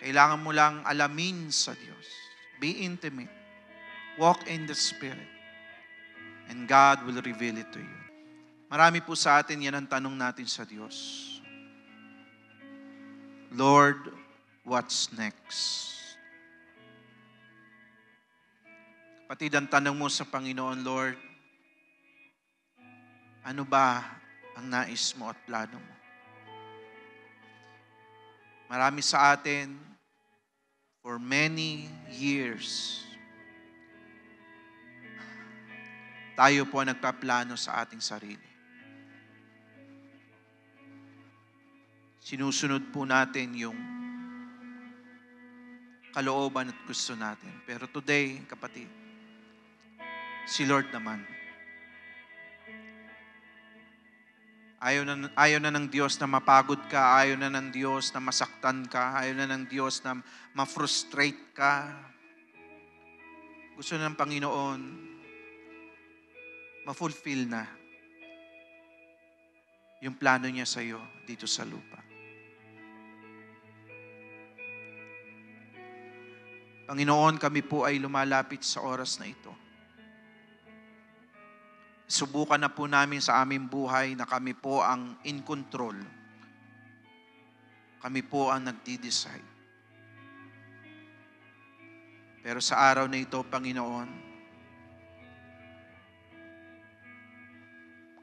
Kailangan mo lang alamin sa Diyos. Be intimate. Walk in the Spirit. And God will reveal it to you. Marami po sa atin, yan ang tanong natin sa Diyos. Lord, what's next? Kapatid, ang tanong mo sa Panginoon, Lord, ano ba ang nais mo at plano mo? Marami sa atin, for many years, tayo po nagpaplano sa ating sarili. Sinusunod po natin yung kalooban at gusto natin. Pero today, kapatid, si Lord naman, ayaw na ng Diyos na mapagod ka, ayaw na ng Diyos na masaktan ka, ayaw na ng Diyos na ma-frustrate ka. Gusto ng Panginoon, ma-fulfill na yung plano niya sa iyo dito sa lupa. Panginoon, kami po ay lumalapit sa oras na ito. Subukan na po namin sa aming buhay na kami po ang in control. Kami po ang nagdi-decide. Pero sa araw na ito, Panginoon,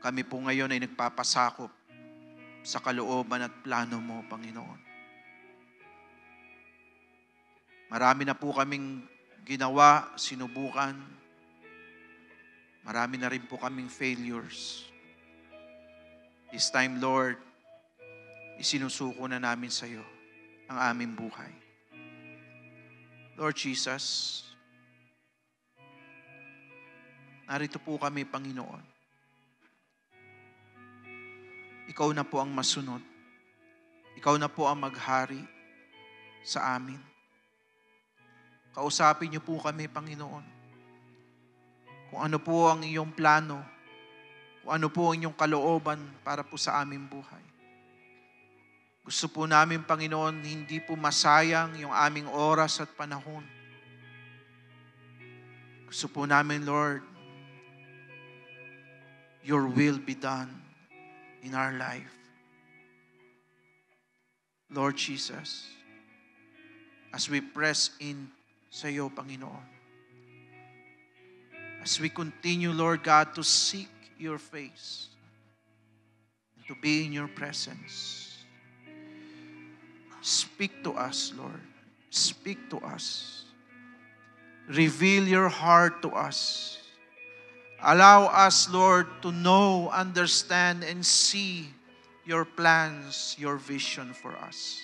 kami po ngayon ay nagpapasakop sa kalooban at plano mo, Panginoon. Marami na po kaming ginawa, sinubukan. Marami na rin po kaming failures. This time, Lord, isinusuko na namin sa iyo ang aming buhay. Lord Jesus, narito po kami, Panginoon. Ikaw na po ang masunod. Ikaw na po ang maghari sa amin. Kausapin niyo po kami, Panginoon. Kung ano po ang iyong plano, kung ano po ang iyong kalooban para po sa aming buhay. Gusto po namin, Panginoon, hindi po masayang yung aming oras at panahon. Gusto po namin, Lord, your will be done in our life. Lord Jesus, as we press in sa iyo, Panginoon, as we continue, Lord God, to seek your face and to be in your presence, speak to us, Lord. Speak to us. Reveal your heart to us. Allow us, Lord, to know, understand, and see your plans, your vision for us.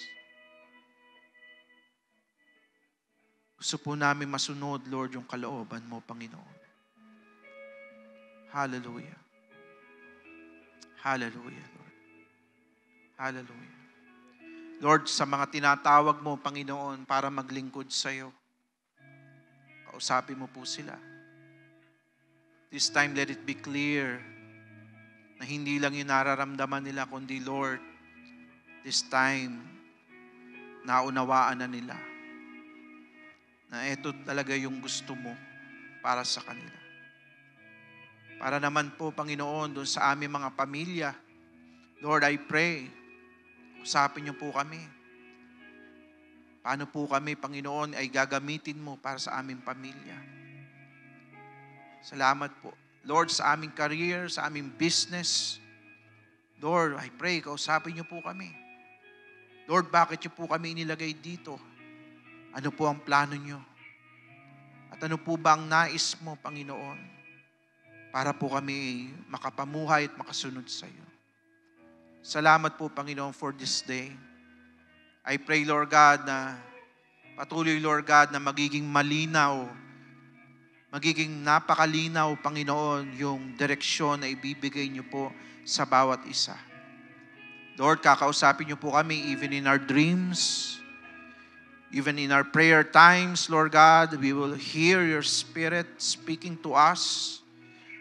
Gusto po namin masunod, Lord, yung kalooban mo, Panginoon. Hallelujah. Hallelujah, Lord. Hallelujah. Lord, sa mga tinatawag mo, Panginoon, para maglingkod sa iyo, kausapin mo po sila. This time, let it be clear na hindi lang yung nararamdaman nila, kundi Lord, this time, naunawaan na nila na ito talaga yung gusto mo para sa kanila. Para naman po, Panginoon, doon sa aming mga pamilya, Lord, I pray, usapin niyo po kami. Paano po kami, Panginoon, ay gagamitin mo para sa aming pamilya. Salamat po. Lord, sa aming career, sa aming business, Lord, I pray, kausapin niyo po kami. Lord, bakit niyo po kami inilagay dito? Ano po ang plano niyo? At ano po ba ang nais mo, Panginoon, para po kami makapamuhay at makasunod sa iyo? Salamat po, Panginoon, for this day. I pray, Lord God, na patuloy, Lord God, na magiging malinaw, magiging napakalinaw, Panginoon, yung direksyon na ibibigay niyo po sa bawat isa. Lord, kakausapin niyo po kami even in our dreams, even in our prayer times, Lord God, we will hear your Spirit speaking to us.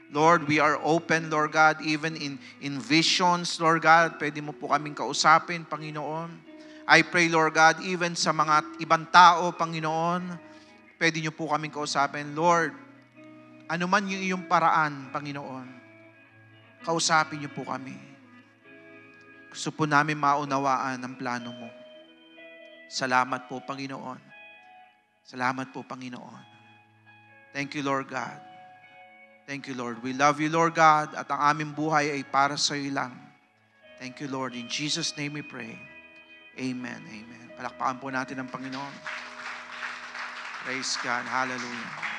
Lord, we are open, Lord God, even in visions, Lord God, pwede mo po kaming kausapin, Panginoon. I pray, Lord God, even sa mga ibang tao, Panginoon, pwede niyo po kaming kausapin. Lord, ano man yung iyong paraan, Panginoon, kausapin niyo po kami. Gusto po namin maunawaan ang plano mo. Salamat po, Panginoon. Salamat po, Panginoon. Thank you, Lord God. Thank you, Lord. We love you, Lord God, at ang aming buhay ay para sa iyo lang. Thank you, Lord. In Jesus' name we pray. Amen. Amen. Palakpakan po natin ang Panginoon. Praise God. Hallelujah.